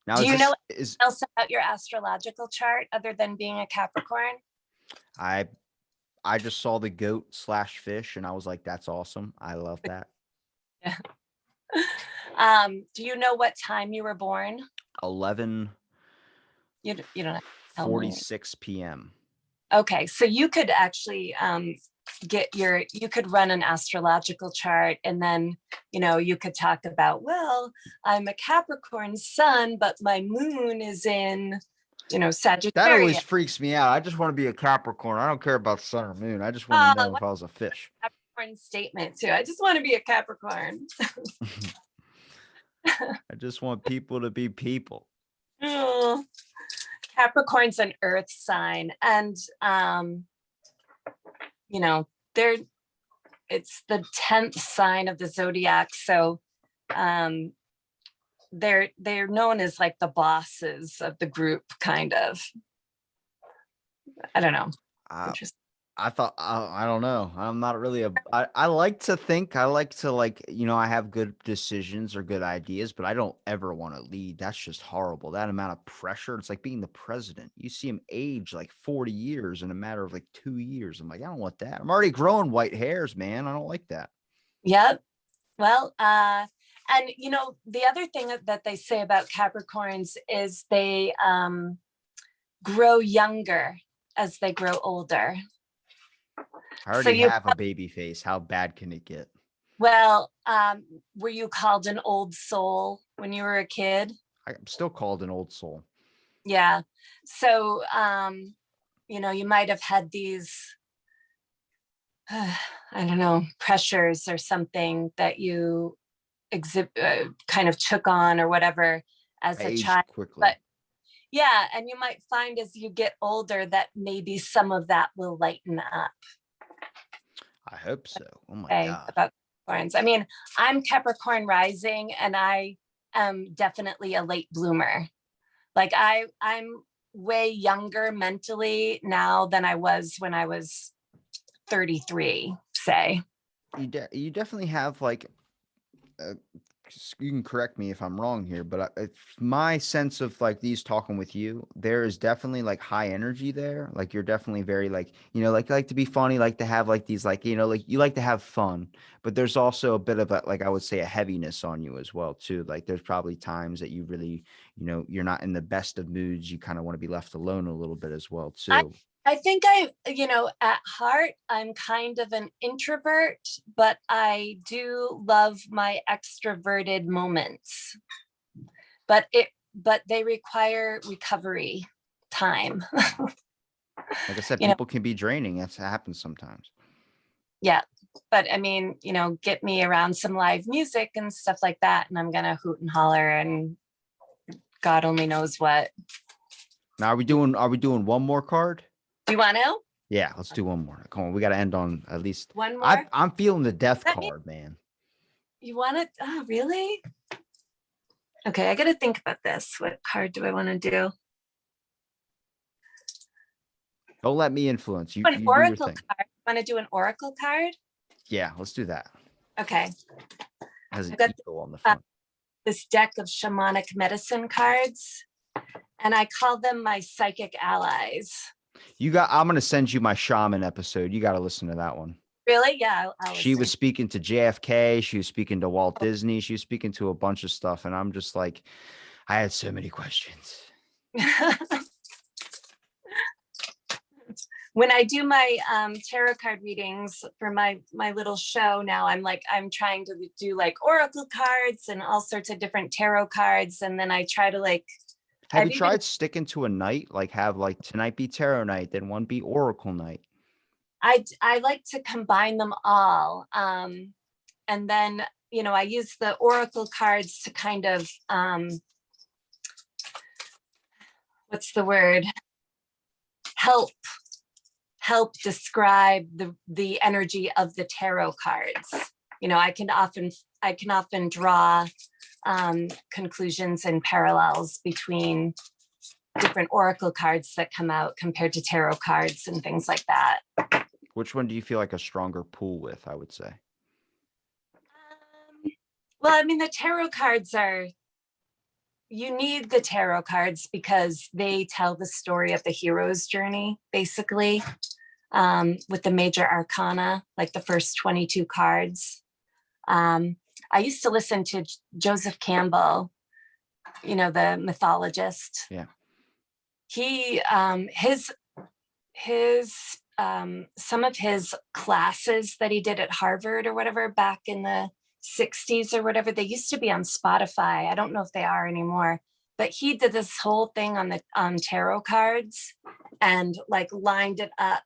Now, Do is you know this is anything else about your astrological chart other than being a Capricorn? I I just saw the goat slash fish and I was like, that's awesome. I love that. Yeah. Do you know what time you were born? 11 You don't have to tell me. 46 p.m. Okay, so you could actually you could run an astrological chart, and then you could talk about, well, I'm a Capricorn sun, but my moon is in That always Sagittarius. freaks me out. I just want to be a Capricorn. I don't care about sun or moon. I just want to know What if I was a fish. a Capricorn statement too. I just want to be a Capricorn. I just want people to be people. Oh, Capricorn's an earth sign, and you know, they're it's the 10th sign of the zodiac. So um they're known as like the bosses of the group, kind of. I don't know. I, Interesting. I thought I don't know. I'm not really I like to think I like to like I have good decisions or good ideas, but I don't ever want to lead. That's just horrible. That amount of pressure. It's like being the president. You see him age like 40 years in a matter of like 2 years. I'm like, I don't want that. I'm already growing white hairs, man. I don't like that. Yep. Well, and the other thing that they say about Capricorns is they grow younger as they grow older. I So already have a baby face. How bad can it get? well, were you called an old soul when you were a kid? I'm still called an old soul. Yeah. So, you might have had these, I don't know, pressures or something that you kind of took on or whatever as I a aged child. quickly. But yeah, and you might find as you get older that maybe some of that will lighten up. I hope so. Oh my Okay, God. about Capricorns. I mean, I'm Capricorn rising, and I am definitely a late bloomer. Like I'm way younger mentally now than I was when I was 33, say. You definitely have like uh, you can correct me if I'm wrong here, but my sense of like these talking with you, there is definitely like high energy there. Like you're definitely very like, like to be funny, like to have like these like, like you like to have fun, but there's also a bit of a, like I would say a heaviness on you as well too. Like there's probably times that you really, you're not in the best of moods. You kind of want to be left alone a little bit as well I too. I think at heart, I'm kind of an introvert, but I do love my extroverted moments. But they require recovery time. Like I said, you know, people can be draining. That happens sometimes. yeah. But I mean, get me around some live music and stuff like that, and I'm gonna hoot and holler and God only knows what. Now, are we doing one more card? Do you want to? Yeah, let's do one more. Come on, we got to end on at least. One more? I'm feeling the death That means card, man. you want it? Oh, really? Okay, I got to think about this. What card do I want to do? Don't let me influence you. An You do your oracle thing. card. Want to do an oracle card? Yeah, let's do that. Okay. Has an I've got eagle on the front. this deck of shamanic medicine cards, and I call them my psychic allies. I'm gonna send you my shaman episode. You got to listen to that one. Really? Yeah, I'll She was listen. speaking to JFK. She was speaking to Walt Disney. She was speaking to a bunch of stuff, and I'm just like, I had so many questions. When I do my tarot card readings for my little show now, I'm trying to do like oracle cards and all sorts of different tarot cards, and then I try to like. Have you tried sticking to a night? Like have like tonight be tarot night, then one be oracle night. I like to combine them all, and then I use the oracle cards to kind of what's the word? Help describe the energy of the tarot cards. I can often draw conclusions and parallels between different oracle cards that come out compared to tarot cards and things like that. Which one do you feel like a stronger pull with, I would say? Well, I mean, the tarot cards you need the tarot cards because they tell the story of the hero's journey, basically, with the major arcana, like the first 22 cards. I used to listen to Joseph Campbell, the mythologist. Yeah. He, some of his classes that he did at Harvard or whatever back in the 60s or whatever, they used to be on Spotify. I don't know if they are anymore, but he did this whole thing on tarot cards and like lined it up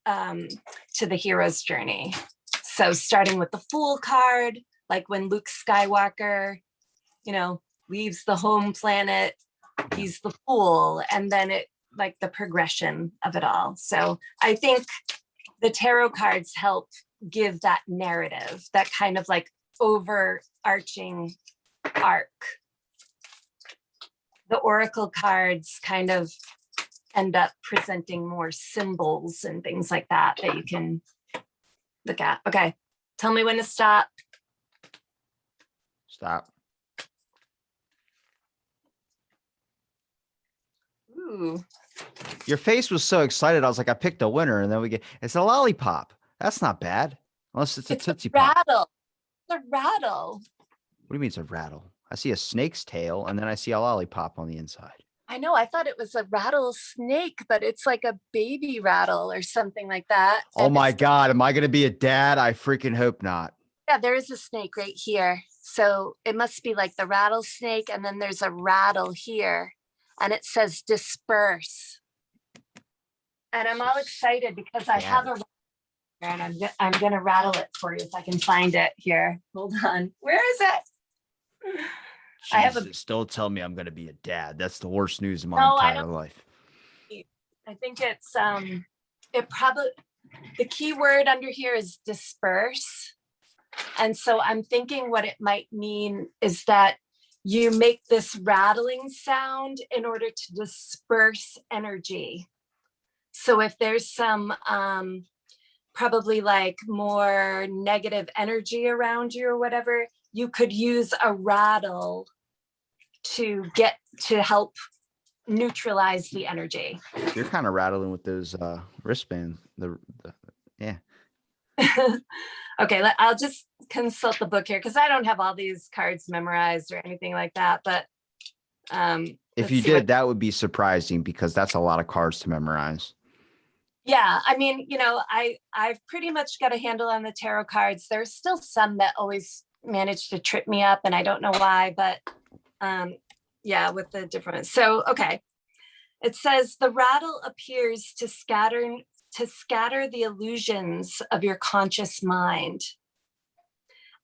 to the hero's journey. So starting with the Fool card, like when Luke Skywalker, leaves the home planet, he's the Fool, and then it like the progression of it all. So I think the tarot cards help give that narrative, that kind of like overarching arc. The oracle cards kind of end up presenting more symbols and things like that you can look at. Okay, tell me when to stop. Stop. Ooh. Your face was so excited. I was like, I picked a winner, and then it's a lollipop. That's not bad, unless it's a Tootsie Pop. Rattle. It's a rattle. What do you mean it's a rattle? I see a snake's tail, and then I see a lollipop on the inside. I know. I thought it was a rattlesnake, but it's like a baby rattle or something like that. Oh my God. Am I going to be a dad? I freaking hope not. Yeah, there is a snake right here. So it must be like the rattlesnake. And then there's a rattle here. And it says disperse. And I'm all excited because I have a rattle and I'm going to rattle it for you if I can find it here. Hold on. Where is it? Jesus, don't tell me I'm going to be a dad. That's the worst news of my entire life. I think it's the key word under here is disperse. And so I'm thinking what it might mean is that you make this rattling sound in order to disperse energy. So if there's some probably like more negative energy around you or whatever, you could use a rattle to help neutralize the energy. You're kind of rattling with those wristbands. Yeah. Okay, I'll just consult the book here because I don't have all these cards memorized or anything like that. But if you did, that would be surprising because that's a lot of cards to memorize. Yeah, I mean, I've pretty much got a handle on the tarot cards. There's still some that always manage to trip me up, and I don't know why, but yeah, with the different. So, okay. It says the rattle appears to scatter the illusions of your conscious mind.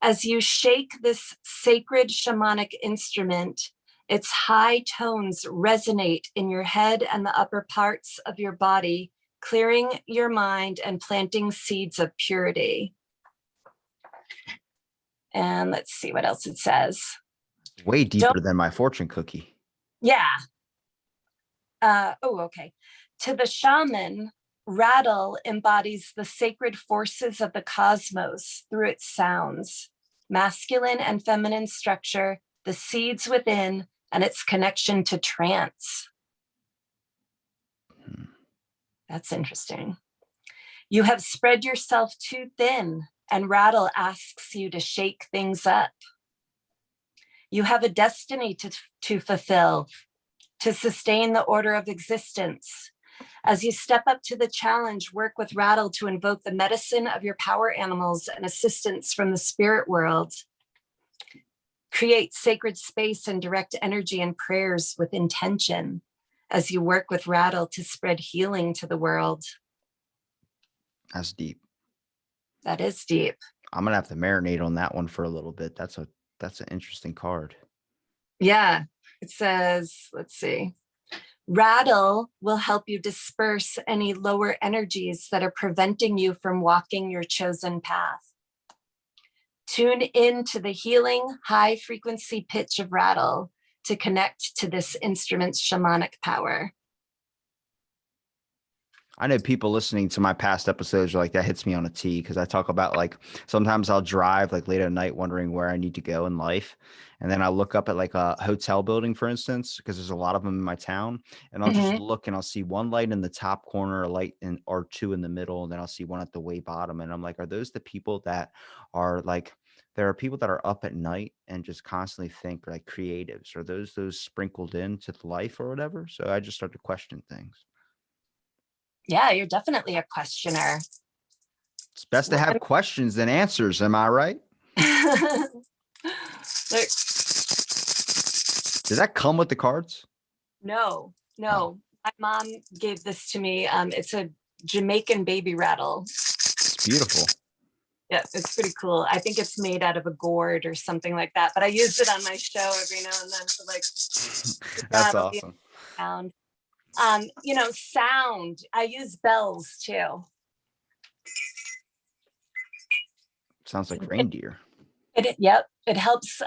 As you shake this sacred shamanic instrument, its high tones resonate in your head and the upper parts of your body, clearing your mind and planting seeds of purity. And let's see what else it says. Way deeper than my fortune cookie. Yeah. Okay. To the shaman, rattle embodies the sacred forces of the cosmos through its sounds. masculine and feminine structure, the seeds within, and its connection to trance. That's interesting. You have spread yourself too thin, and Rattle asks you to shake things up. You have a destiny to fulfill, to sustain the order of existence. As you step up to the challenge, work with Rattle to invoke the medicine of your power animals and assistance from the spirit world. Create sacred space and direct energy and prayers with intention as you work with Rattle to spread healing to the world. That's deep. That is deep. I'm gonna have to marinate on that one for a little bit. That's an interesting card. Yeah, it says, let's see. Rattle will help you disperse any lower energies that are preventing you from walking your chosen path. Tune in to the healing high frequency pitch of Rattle to connect to this instrument's shamanic power. I know people listening to my past episodes are like, that hits me on a T, because I talk about like sometimes I'll drive like late at night wondering where I need to go in life. And then I look up at like a hotel building, for instance, because there's a lot of them in my town. And I'll just look and I'll see one light in the top corner, a light in or two in the middle, and then I'll see one at the way bottom. And I'm like, are those the people that are like, there are people that are up at night and just constantly think like creatives? Are those sprinkled into the life or whatever? So I just start to question things. Yeah, you're definitely a questioner. It's best to have questions than answers. Am I right? Did that come with the cards? No. My mom gave this to me. It's a Jamaican baby rattle. It's beautiful. Yeah, it's pretty cool. I think it's made out of a gourd or something like that, but I use it on my show every now and then to like. That's awesome. Sound. Sound. I use bells too. Sounds like reindeer. Yep. It helps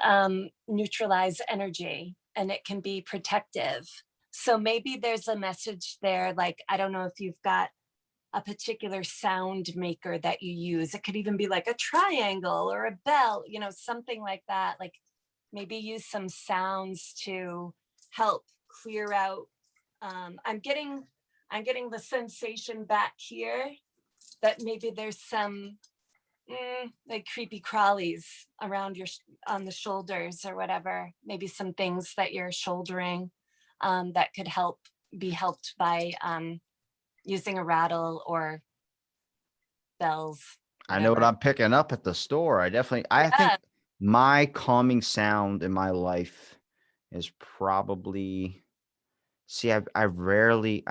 neutralize energy, and it can be protective. So maybe there's a message there. Like, I don't know if you've got a particular sound maker that you use. It could even be like a triangle or a bell, something like that. Like maybe use some sounds to help clear out. I'm getting the sensation back here that maybe there's some like creepy crawlies around on the shoulders or whatever. Maybe some things that you're shouldering that could be helped by using a rattle or bells. Whatever. I know what I'm picking up at the store. I think my calming sound in my life is probably, probably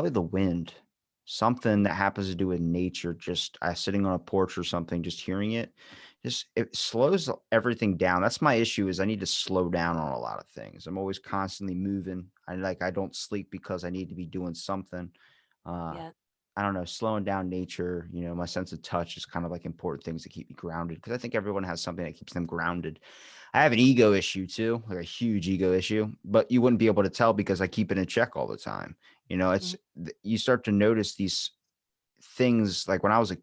the wind. Something that happens to do with nature, just sitting on a porch or something, just hearing it slows everything down. That's my issue, is I need to slow down on a lot of things. I'm always constantly moving. I don't sleep because I need to be doing something. I don't know, slowing down nature, my sense of touch is kind of like important things to keep me grounded, because I think everyone has something that keeps them grounded. I have an ego issue too, like a huge ego issue, but you wouldn't be able to tell because I keep it in check all the time. It's you start to notice these things. Like when I was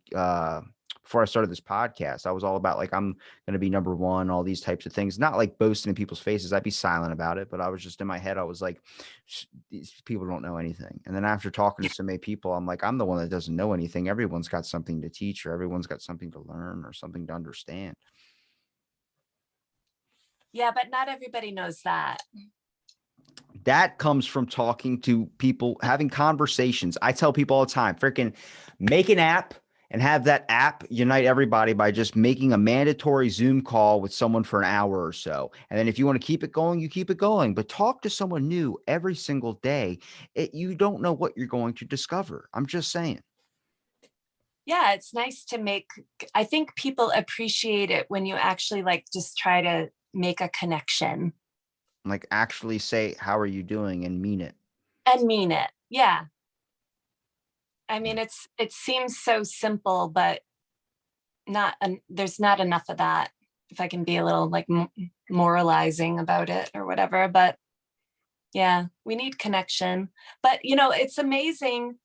before I started this podcast, I was all about like, I'm going to be number one, all these types of things, not like boasting in people's faces. I'd be silent about it, but I was just in my head. I was like, these people don't know anything. And then after talking to so many people, I'm like, I'm the one that doesn't know anything. Everyone's got something to teach, or everyone's got something to learn or something to understand. Yeah, but not everybody knows that. That comes from talking to people, having conversations. I tell people all the time, freaking make an app and have that app unite everybody by just making a mandatory Zoom call with someone for an hour or so. And then if you want to keep it going, you keep it going, but talk to someone new every single day. You don't know what you're going to discover. I'm just saying. Yeah, it's nice I think people appreciate it when you actually like just try to make a connection. Like actually say, how are you doing, and mean it. And mean it. Yeah. I mean, it seems so simple, but there's not enough of that, if I can be a little like moralizing about it or whatever. But yeah, we need connection. But, it's amazing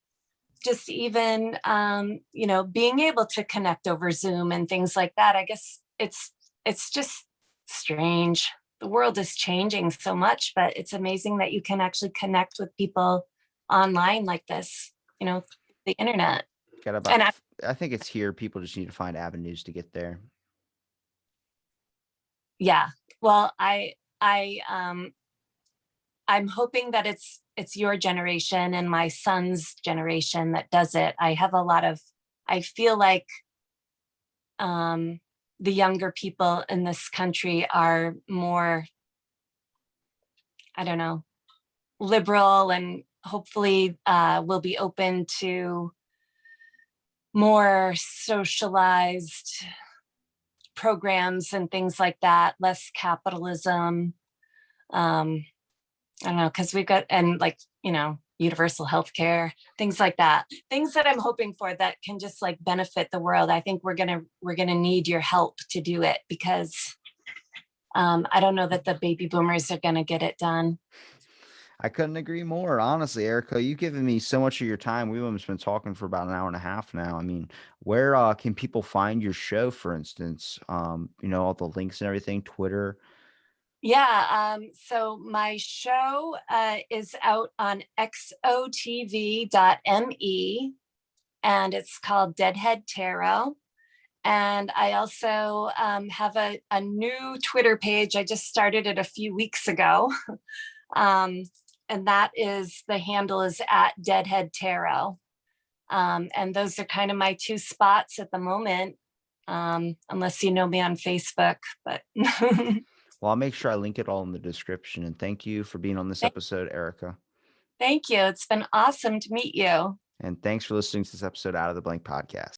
just even, being able to connect over Zoom and things like that. I guess it's it's just strange. The world is changing so much, but it's amazing that you can actually connect with people online like this, the internet. Got And about, I think it's here. People just need to find avenues to get there. yeah, well, I'm hoping that it's your generation and my son's generation that does it. I feel like the younger people in this country are more, I don't know, liberal, and hopefully will be open to more socialized programs and things like that, less capitalism. I don't know, because we've got, and like, universal health care, things like that, things that I'm hoping for that can just like benefit the world. I think we're gonna need your help to do it, because I don't know that the baby boomers are gonna get it done. I couldn't agree more. Honestly, Erica, you've given me so much of your time. We've almost been talking for about an hour and a half now. I mean, where can people find your show, for instance? All the links and everything, Twitter. Yeah, so my show is out on xotv.me, and it's called Deadhead Tarot. And I also have a new Twitter page. I just started it a few weeks ago. And that is, the handle is at Deadhead Tarot. And those are kind of my two spots at the moment, unless you know me on Facebook. But Well, I'll make sure I link it all in the description. And thank you for being on this episode, Erica. thank you. It's been awesome to meet you. And thanks for listening to this episode Out of the Blank podcast.